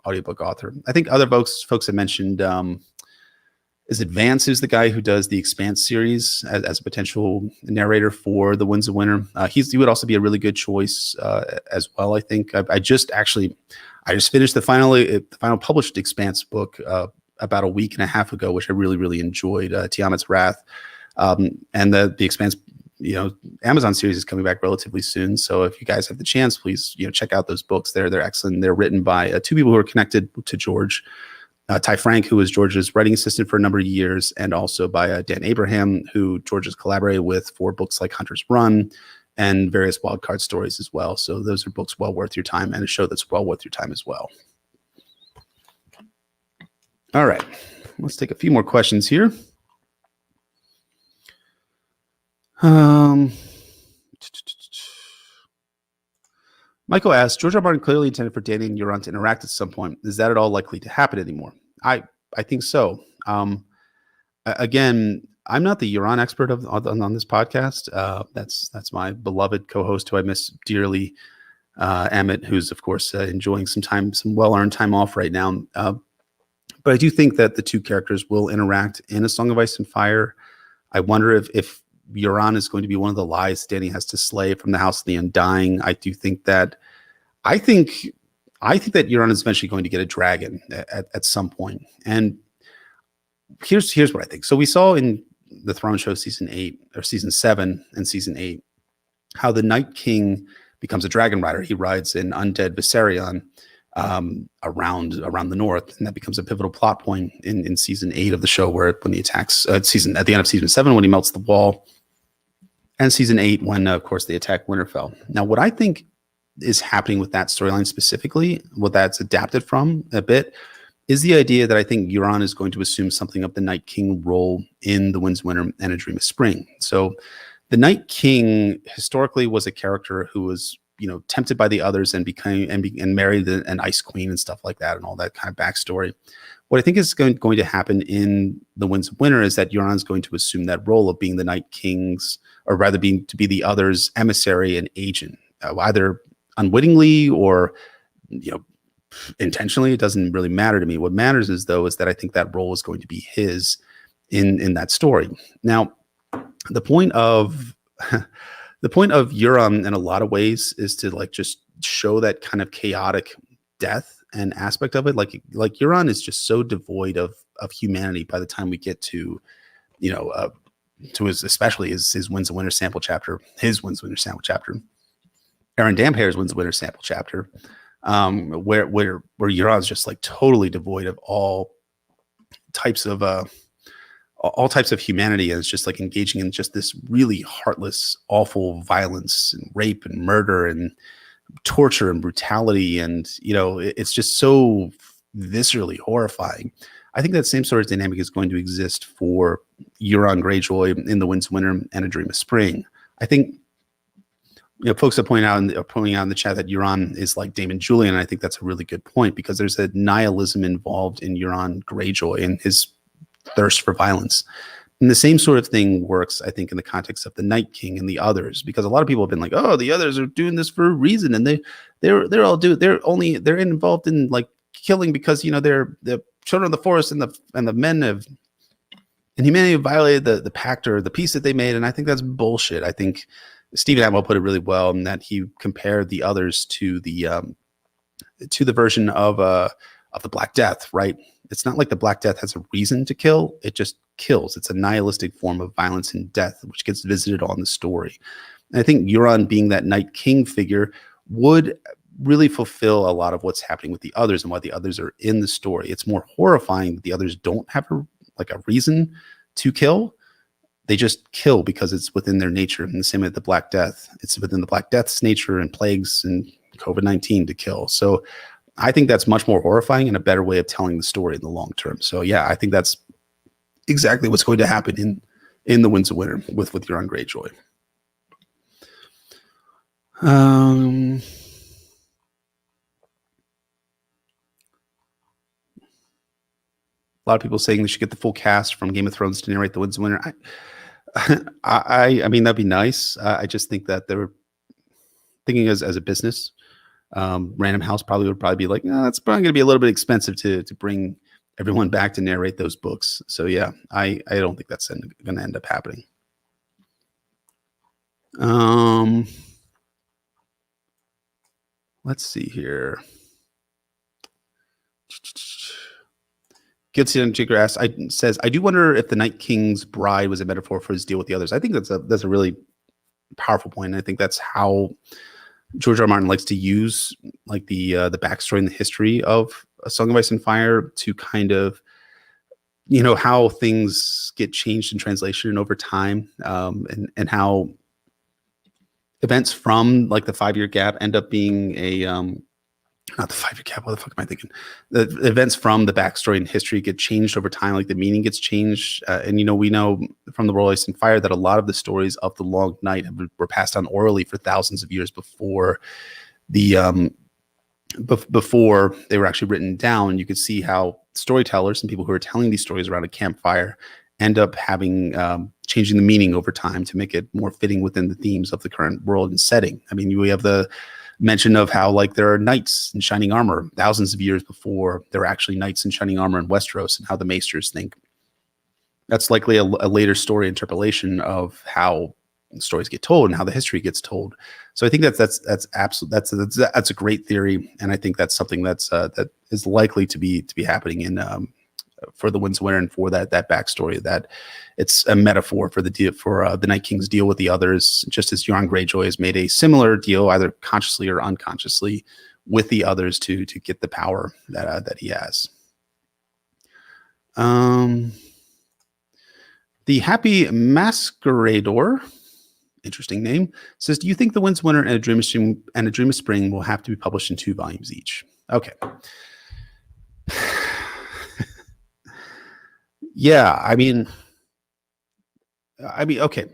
audiobook author. I think other folks have mentioned is it Vance, who's the guy who does the Expanse series as a potential narrator for The Winds of Winter. He would also be a really good choice as well. I think I just finished the final published Expanse book about a week and a half ago, which I really, really enjoyed, Tiamat's Wrath. And the Expanse, Amazon series is coming back relatively soon. So if you guys have the chance, please, check out those books. They're excellent. They're written by two people who are connected to George. Ty Frank, who was George's writing assistant for a number of years, and also by Dan Abraham, who George has collaborated with for books like Hunter's Run and various wildcard stories as well. So those are books well worth your time, and a show that's well worth your time as well. All right, let's take a few more questions here. Michael asks, George R. R. Martin clearly intended for Dany and Euron to interact at some point. Is that at all likely to happen anymore? I think so. Again, I'm not the Euron expert on this podcast. That's my beloved co-host who I miss dearly, Emmett, who's of course enjoying some well-earned time off right now. But I do think that the two characters will interact in A Song of Ice and Fire. I wonder if Euron is going to be one of the lies Dany has to slay from the House of the Undying. I think that Euron is eventually going to get a dragon at some point. And here's what I think. So we saw in the Throne Show season 7 and season 8 how the Night King becomes a dragon rider. He rides an undead Viserion around the north, and that becomes a pivotal plot point in season 8 of the show, when he attacks at the end of season 7 when he melts the wall, and season 8 when of course they attack Winterfell. Now, what I think is happening with that storyline specifically, what that's adapted from a bit, is the idea that I think Euron is going to assume something of the Night King role in The Winds of Winter and A Dream of Spring. So the Night King historically was a character who was, tempted by the others and married an Ice Queen and stuff like that, and all that kind of backstory. What I think is going to happen in The Winds of Winter is that Euron is going to assume that role of being the Night King's, or rather to be the others' emissary and agent, either unwittingly or, intentionally. It doesn't really matter to me. What matters is that I think that role is going to be his in that story. Now, the point of Euron in a lot of ways is to just show that kind of chaotic death and aspect of it. Like Euron is just so devoid of humanity by the time we get to especially his Winds of Winter sample chapter, Aaron Damphair's Winds of Winter sample chapter, where Euron's just totally devoid of all types of humanity, and it's just engaging in just this really heartless, awful violence and rape and murder and torture and brutality, and it's just so viscerally horrifying. I think that same sort of dynamic is going to exist for Euron Greyjoy in The Winds of Winter and A Dream of Spring. I think folks are pointing out in the chat that Euron is like Daemon Julian, and I think that's a really good point, because there's a nihilism involved in Euron Greyjoy and his thirst for violence. And the same sort of thing works, I think, in the context of the Night King and the others, because a lot of people have been like, "Oh, the others are doing this for a reason, and they're involved in killing because they're the children of the forest, and the men of and humanity have violated the pact or the peace that they made." And I think that's bullshit. I think Stephen Atwell put it really well in that he compared the others to the version of the Black Death, right? It's not like the Black Death has a reason to kill. It just kills. It's a nihilistic form of violence and death, which gets visited on the story. And I think Euron being that Night King figure would really fulfill a lot of what's happening with the others and why the others are in the story. It's more horrifying that the others don't have a reason to kill. They just kill because it's within their nature. And the same with the Black Death. It's within the Black Death's nature and plagues and COVID-19 to kill. So I think that's much more horrifying and a better way of telling the story in the long term. So yeah, I think that's exactly what's going to happen in The Winds of Winter with Euron Greyjoy. A lot of people saying they should get the full cast from Game of Thrones to narrate The Winds of Winter. I mean, that'd be nice. I just think that they're thinking as a business. Random House would probably be like, no, that's probably going to be a little bit expensive to bring everyone back to narrate those books. So yeah, I don't think that's going to end up happening. Let's see here. Guilty on Jigger says, I do wonder if the Night King's bride was a metaphor for his deal with the others. I think that's a really powerful point. And I think that's how George R. R. Martin likes to use the backstory and the history of A Song of Ice and Fire to kind of, how things get changed in translation over time, and how events from the 5-year gap end up being not the 5-year gap. What the fuck am I thinking? The events from the backstory and history get changed over time. The meaning gets changed. And, we know from the Royal Ice and Fire that a lot of the stories of the Long Night were passed down orally for thousands of years before before they were actually written down. You could see how storytellers and people who are telling these stories around a campfire end up having changing the meaning over time to make it more fitting within the themes of the current world and setting. I mean, we have the mention of how like there are knights in shining armor thousands of years before there were actually knights in shining armor in Westeros, and how the maesters think that's likely a later story interpolation of how stories get told and how the history gets told. So I think that's a great theory, and I think that's something that is likely to be happening in for the Winds of Winter, and for that backstory, that it's a metaphor for the Night King's deal with the others, just as Euron Greyjoy has made a similar deal, either consciously or unconsciously, with the others to get the power that he has. The Happy Masquerador, interesting name, says, do you think the Winds of Winter and A Dream of Spring will have to be published in 2 volumes each? Okay. Yeah, I mean, okay.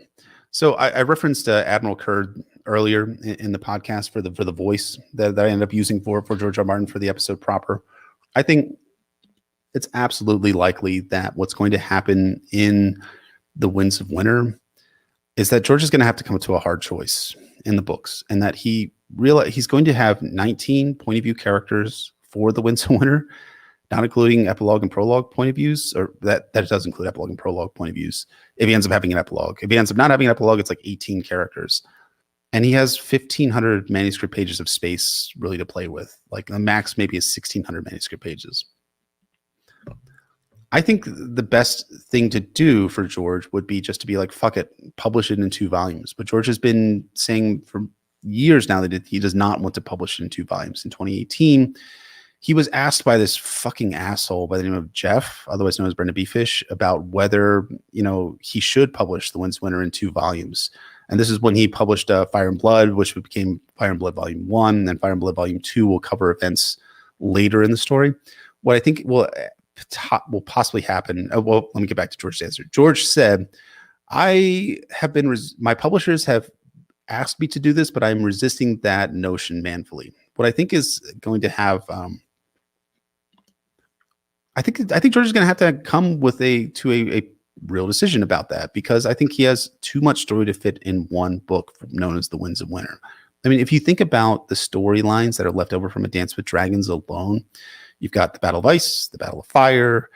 So I referenced Admiral Kurd earlier in the podcast for the voice that I ended up using for George R. Martin for the episode proper. I think it's absolutely likely that what's going to happen in the Winds of Winter is that George is going to have to come to a hard choice in the books, and that he's going to have 19 point of view characters for the Winds of Winter, not including epilogue and prologue point of views, or that does include epilogue and prologue point of views. If he ends up having an epilogue, if he ends up not having an epilogue, it's like 18 characters, and he has 1,500 manuscript pages of space really to play with. Like the max maybe is 1,600 manuscript pages. I think the best thing to do for George would be just to be like, fuck it, publish it in 2 volumes. But George has been saying for years now that he does not want to publish it in 2 volumes. In 2018, he was asked by this fucking asshole by the name of Jeff, otherwise known as Brendan Beefish, about whether, he should publish The Winds of Winter in 2 volumes. And this is when he published Fire and Blood, which became Fire and Blood Volume 1, and then Fire and Blood Volume 2 will cover events later in the story. What I think will possibly happen. Well, let me get back to George's answer. George said, my publishers have asked me to do this, but I'm resisting that notion manfully. What I think is going to have, I think George is going to have to come with a real decision about that, because I think he has too much story to fit in one book known as The Winds of Winter. I mean, if you think about the storylines that are left over from A Dance with Dragons alone, you've got the Battle of Ice, the Battle of Fire,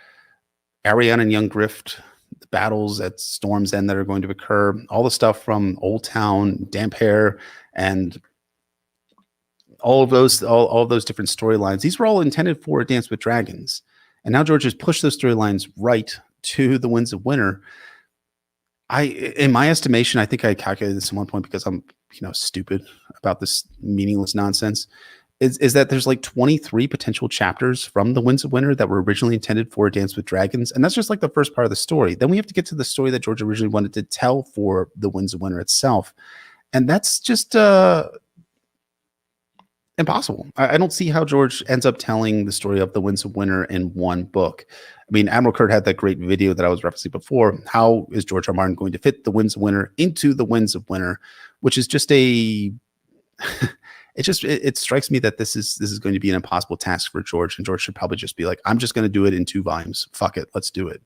Arya and Young Grift, the battles at Storm's End that are going to occur, all the stuff from Old Town, Damp Hair, and all of those different storylines. These were all intended for A Dance with Dragons. And now George has pushed those storylines right to the Winds of Winter. In my estimation, I think I calculated this at one point because I'm, stupid about this meaningless nonsense, is that there's like 23 potential chapters from the Winds of Winter that were originally intended for A Dance with Dragons. And that's just like the first part of the story. Then we have to get to the story that George originally wanted to tell for the Winds of Winter itself. And that's just impossible. I don't see how George ends up telling the story of the Winds of Winter in one book. I mean, Admiral Kurd had that great video that I was referencing before. How is George R. Martin going to fit the Winds of Winter into the Winds of Winter, which is just it strikes me that this is going to be an impossible task for George, and George should probably just be like, I'm just going to do it in 2 volumes. Fuck it, let's do it.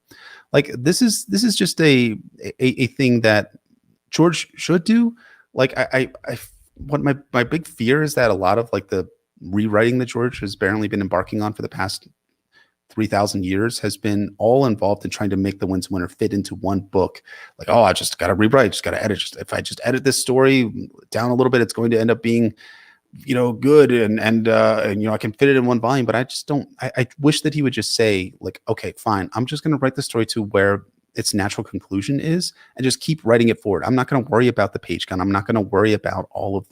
Like this is just a thing that George should do. Like what my big fear is that a lot of like the rewriting that George has apparently been embarking on for the past 3,000 years has been all involved in trying to make the Winds of Winter fit into one book. Like, oh, I just got to rewrite, just got to edit. If I just edit this story down a little bit, it's going to end up being, good and I can fit it in 1 volume. But I just don't. I wish that he would just say like, okay, fine, I'm just going to write the story to where its natural conclusion is, and just keep writing it forward. I'm not going to worry about the page count. I'm not going to worry about all of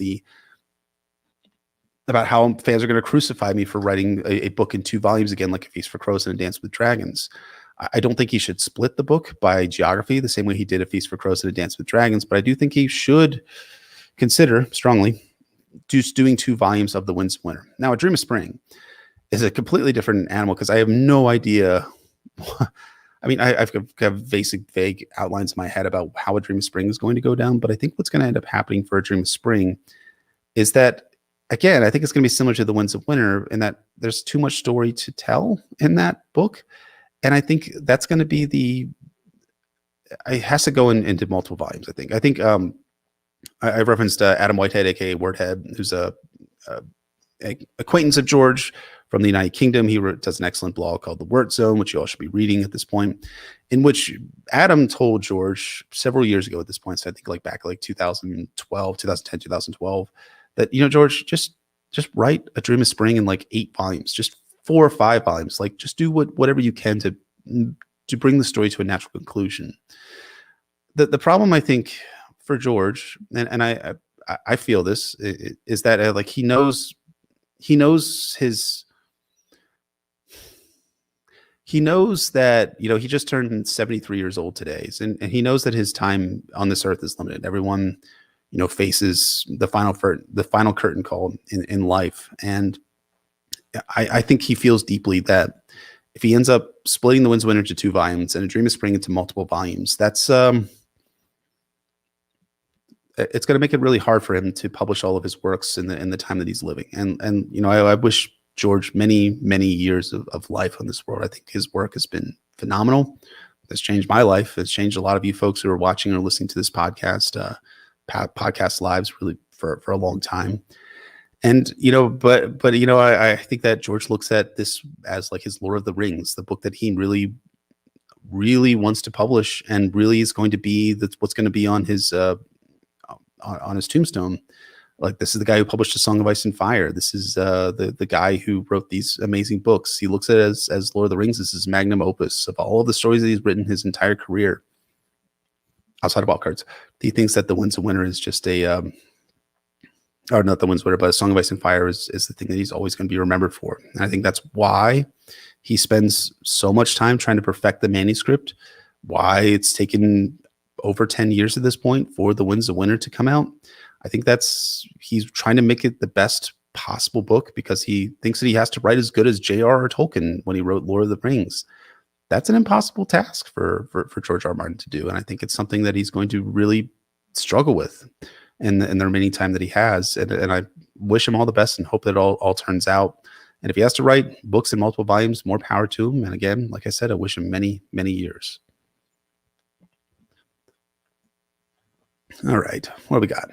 about how fans are going to crucify me for writing a book in 2 volumes again, like A Feast for Crows and A Dance with Dragons. I don't think he should split the book by geography the same way he did A Feast for Crows and A Dance with Dragons, but I do think he should consider strongly just doing 2 volumes of the Winds of Winter. Now, A Dream of Spring is a completely different animal because I have no idea. I mean, I've got vague outlines in my head about how A Dream of Spring is going to go down, but I think what's going to end up happening for A Dream of Spring is that, again, I think it's going to be similar to The Winds of Winter in that there's too much story to tell in that book. And I think that's going to be it has to go into multiple volumes, I think. I referenced Adam Whitehead, aka Wordhead, who's a acquaintance of George from the United Kingdom. He does an excellent blog called The Word Zone, which you all should be reading at this point, in which Adam told George several years ago at this point, so I think like back like 2012, 2010, 2012, that, George, just write A Dream of Spring in like 8 volumes, just 4 or 5 volumes. Like, just do whatever you can to bring the story to a natural conclusion. The problem, I think, for George, and I feel this, is that like he knows that, he just turned 73 years old today, and he knows that his time on this earth is limited. Everyone, faces the final curtain call in life. And I think he feels deeply that if he ends up splitting The Winds of Winter into 2 volumes and A Dream of Spring into multiple volumes, that's it's going to make it really hard for him to publish all of his works in the time that he's living. And I wish George many, many years of life on this world. I think his work has been phenomenal. It's changed my life. It's changed a lot of you folks who are watching or listening to this podcast, podcast lives really for a long time. And, but I think that George looks at this as like his Lord of the Rings, the book that he really, really wants to publish, and really is going to be what's going to be on his tombstone. Like, this is the guy who published A Song of Ice and Fire. This is the guy who wrote these amazing books. He looks at it as Lord of the Rings. This is magnum opus of all of the stories that he's written his entire career outside of wild cards. He thinks that The Winds of Winter is just or not The Winds of Winter, but A Song of Ice and Fire is the thing that he's always going to be remembered for. And I think that's why he spends so much time trying to perfect the manuscript, why it's taken over 10 years at this point for The Winds of Winter to come out. I think he's trying to make it the best possible book, because he thinks that he has to write as good as J.R.R. Tolkien when he wrote Lord of the Rings. That's an impossible task for George R. R. Martin to do. And I think it's something that he's going to really struggle with in the remaining time that he has. And I wish him all the best and hope that it all turns out. And if he has to write books in multiple volumes, more power to him. And again, like I said, I wish him many, many years. All right, what do we got?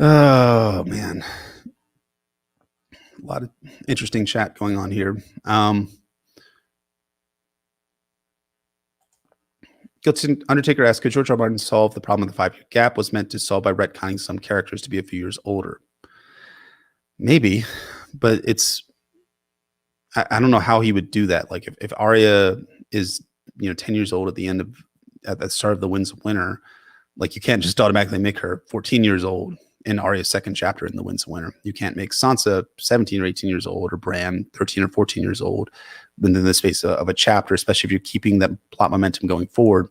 Oh man, a lot of interesting chat going on here. Undertaker asks, could George R. R. Martin solve the problem of the 5-year gap was meant to solve by retconning some characters to be a few years older? Maybe, but I don't know how he would do that. Like, if Arya is 10 years old at the start of The Winds of Winter, like, you can't just automatically make her 14 years old in Arya's 2nd chapter in The Winds of Winter. You can't make Sansa 17 or 18 years old, or Bran 13 or 14 years old within the space of a chapter, especially if you're keeping that plot momentum going forward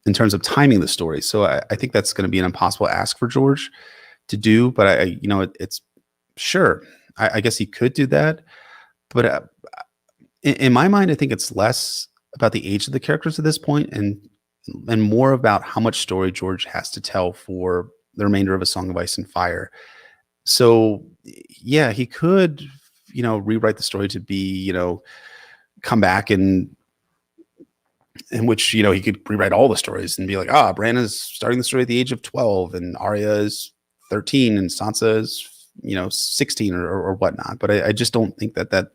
in terms of timing the story. So I think that's going to be an impossible ask for George to do, but it's sure. I guess he could do that, but in my mind, I think it's less about the age of the characters at this point, and more about how much story George has to tell for the remainder of A Song of Ice and Fire. So yeah, he could, rewrite the story to be, come back in which, he could rewrite all the stories and be like, Bran is starting the story at the age of 12 and Arya is 13 and Sansa is 16 or whatnot. But I just don't think that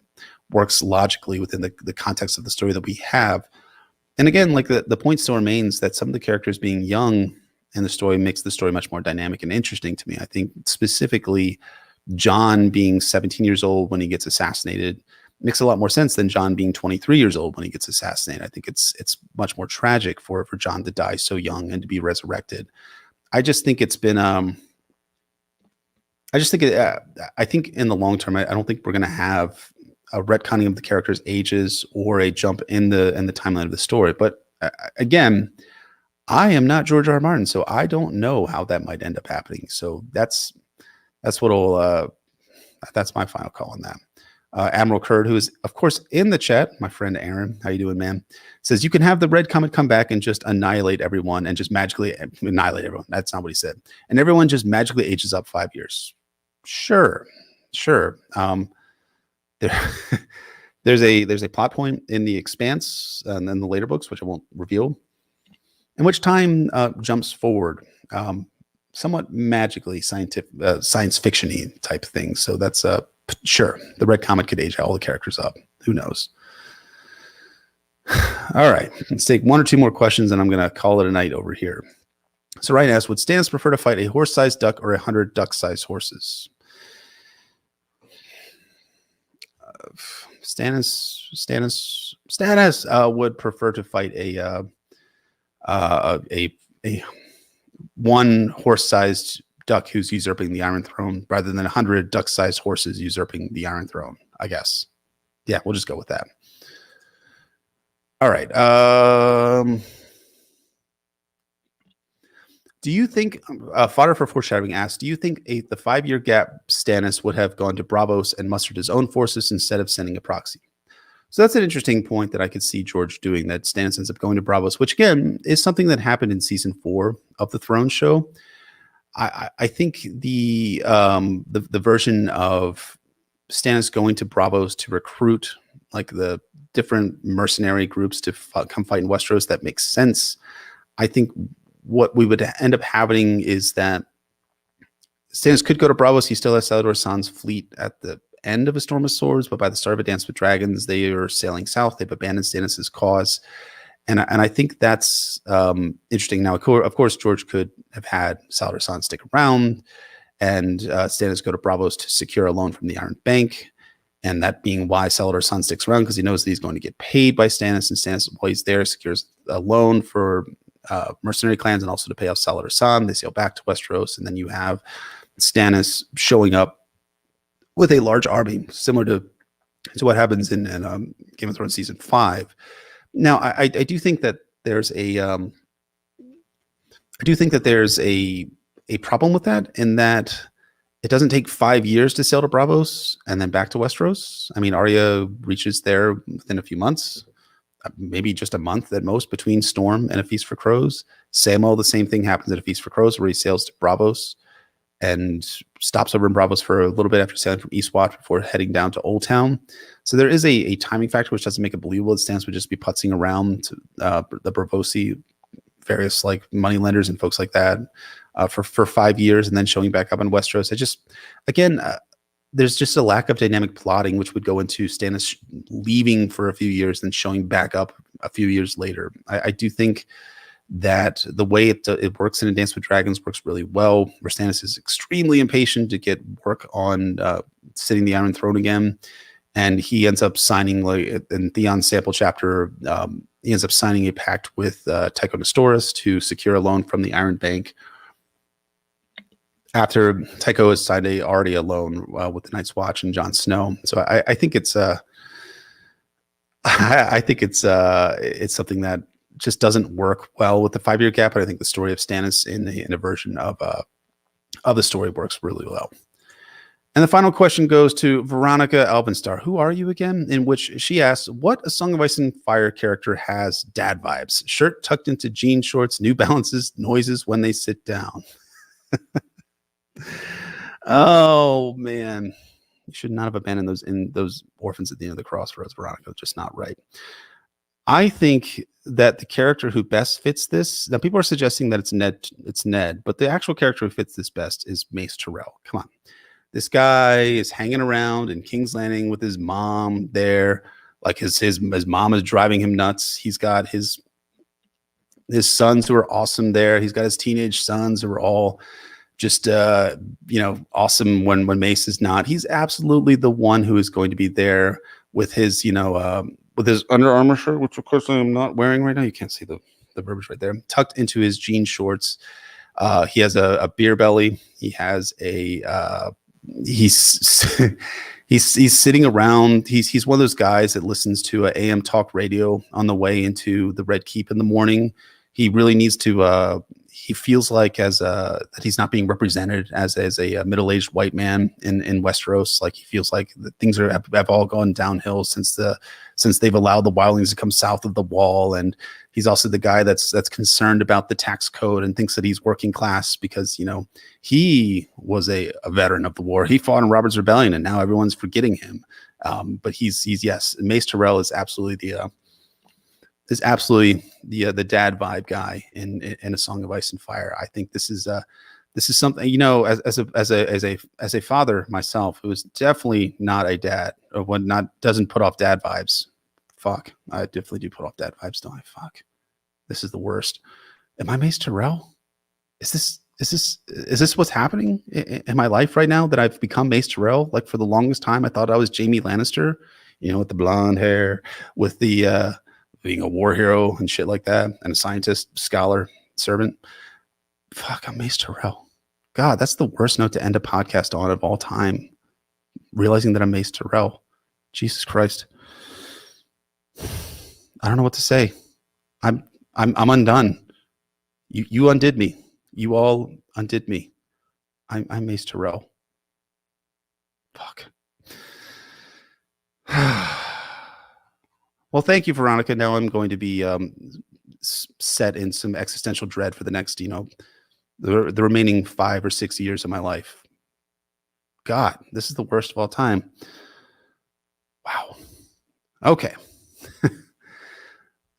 works logically within the context of the story that we have. And again, like the point still remains that some of the characters being young in the story makes the story much more dynamic and interesting to me. I think specifically Jon being 17 years old when he gets assassinated makes a lot more sense than Jon being 23 years old when he gets assassinated. I think it's much more tragic for Jon to die so young and to be resurrected. I just think it's been I think in the long term, I don't think we're going to have a retconning of the characters' ages or a jump in the timeline of the story. But again, I am not George R. R. Martin, so I don't know how that might end up happening. So that's my final call on that. Admiral Kurd, who is of course in the chat, my friend Aaron, how you doing, man? Says you can have the Red Comet come back and just annihilate everyone and just magically annihilate everyone. That's not what he said. And everyone just magically ages up 5 years. Sure. There's a plot point in the Expanse and then the later books, which I won't reveal, in which time jumps forward, somewhat magically science fiction-y type thing. So that's sure, the Red Comet could age all the characters up. Who knows? All right, let's take one or two more questions, and I'm going to call it a night over here. So Ryan asks, would Stannis prefer to fight a horse-sized duck or 100 duck-sized horses? Stannis would prefer to fight a one horse-sized duck who's usurping the Iron Throne rather than 100 duck-sized horses usurping the Iron Throne, I guess. Yeah, we'll just go with that. All right. Do you think, Fodder for Foreshadowing asks, do you think the 5-year gap Stannis would have gone to Braavos and mustered his own forces instead of sending a proxy? So that's an interesting point that I could see George doing, that Stannis ends up going to Braavos, which again is something that happened in season 4 of the Throne show. I think the version of Stannis going to Braavos to recruit like the different mercenary groups to come fight in Westeros, that makes sense. I think what we would end up having is that Stannis could go to Braavos. He still has Salladhor Saan's fleet at the end of A Storm of Swords, but by the start of A Dance with Dragons, they are sailing south. They've abandoned Stannis' cause. And I think that's interesting. Now, of course, George could have had Salladhor Saan stick around and Stannis go to Braavos to secure a loan from the Iron Bank. And that being why Salladhor Saan sticks around, because he knows that he's going to get paid by Stannis. And Stannis, while he's there, secures a loan for mercenary clans and also to pay off Salladhor Saan. They sail back to Westeros, and then you have Stannis showing up with a large army, similar to what happens in Game of Thrones season 5. Now, I do think that there's a problem with that, in that it doesn't take 5 years to sail to Braavos and then back to Westeros. I mean, Arya reaches there within a few months. Maybe just a month at most between Storm and A Feast for Crows. Samwell, the same thing happens at A Feast for Crows, where he sails to Braavos and stops over in Braavos for a little bit after sailing from Eastwatch before heading down to Old Town. So there is a timing factor which doesn't make it believable that Stannis would just be putzing around to, the Braavosi, various like moneylenders and folks like that for 5 years and then showing back up in Westeros. There's just a lack of dynamic plotting, which would go into Stannis leaving for a few years and showing back up a few years later. I do think that the way it works in A Dance with Dragons works really well, where Stannis is extremely impatient to get work on sitting the Iron Throne again. And he ends up signing, like in Theon's sample chapter, he ends up signing a pact with Tycho Nestoris to secure a loan from the Iron Bank, after Tycho has signed already a loan with the Night's Watch and Jon Snow. So I think it's it's something that just doesn't work well with the 5-year gap. But I think the story of Stannis in a version of the story works really well. And the final question goes to Veronica Alvenstar. Who are you again? In which she asks, what A Song of Ice and Fire character has dad vibes? Shirt tucked into jean shorts, New Balances, noises when they sit down. Oh man, you should not have abandoned those orphans at the end of the crossroads, Veronica. Just not right. I think that the character who best fits this, now people are suggesting that it's Ned, but the actual character who fits this best is Mace Tyrell. Come on. This guy is hanging around in King's Landing with his mom there. Like his mom is driving him nuts. He's got his sons who are awesome there. He's got his teenage sons who are all just awesome when Mace is not. He's absolutely the one who is going to be there with his with his Under Armour shirt, which of course I am not wearing right now. You can't see the verbiage right there. Tucked into his jean shorts. He has a beer belly. He has he's sitting around. He's one of those guys that listens to a AM talk radio on the way into the Red Keep in the morning. He really needs to he feels like that he's not being represented as a middle-aged white man in Westeros. Like he feels like things have all gone downhill since they've allowed the wildlings to come south of the wall. And he's also the guy that's concerned about the tax code and thinks that he's working class because, you know, he was a veteran of the war. He fought in Robert's Rebellion, and now everyone's forgetting him. But he's yes, Mace Tyrell is absolutely the dad vibe guy in A Song of Ice and Fire. I think this is something, you know, as a father myself, who is definitely not a dad, or doesn't put off dad vibes. Fuck, I definitely do put off dad vibes, don't I? Fuck, this is the worst. Am I Mace Tyrell? Is this what's happening in my life right now, that I've become Mace Tyrell? Like, for the longest time, I thought I was Jaime Lannister, you know, with the blonde hair, with the being a war hero and shit like that, and a scientist, scholar, servant. Fuck, I'm Mace Tyrell. God, that's the worst note to end a podcast on of all time. Realizing that I'm Mace Tyrell. Jesus Christ. I don't know what to say. I'm undone. You undid me. You all undid me. I'm Mace Tyrell. Fuck. Well, thank you, Veronica. Now I'm going to be set in some existential dread for the next, you know, the remaining 5 or 6 years of my life. God, this is the worst of all time. Wow. Okay.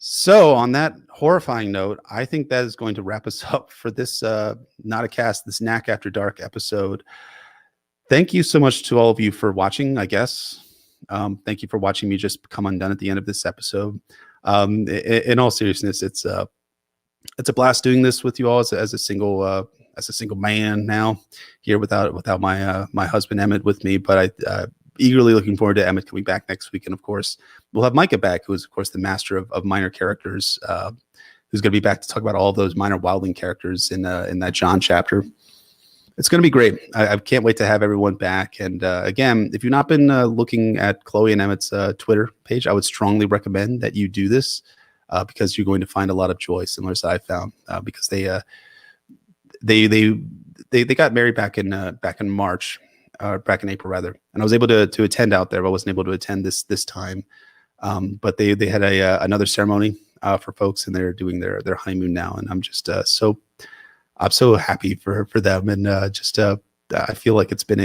So on that horrifying note, I think that is going to wrap us up for this Not a Cast, this Knack After Dark episode. Thank you so much to all of you for watching, I guess. Thank you for watching me just come undone at the end of this episode. In all seriousness, it's a blast doing this with you all as a single man now here without my husband Emmett with me. But I eagerly looking forward to Emmett coming back next week, and of course we'll have Micah back, who is of course the master of minor characters, who's going to be back to talk about all of those minor wildling characters in that John chapter. It's going to be great. I can't wait to have everyone back. And again, if you've not been looking at Chloe and Emmett's Twitter page, I would strongly recommend that you do this because you're going to find a lot of joy, similar as I found, because they got married back in March, back in April rather, and I was able to attend out there, but I wasn't able to attend this time. But they had another ceremony for folks, and they're doing their honeymoon now, and I'm just I'm so happy for them, and I feel like it's been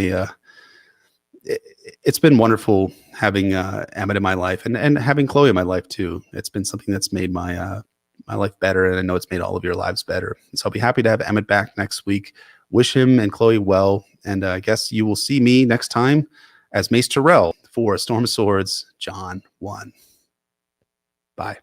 it's been wonderful having Emmett in my life, and having Chloe in my life too. It's been something that's made my life better, and I know it's made all of your lives better. So I'll be happy to have Emmett back next week. Wish him and Chloe well, and I guess you will see me next time as Mace Tyrell for Storm of Swords, John 1. Bye.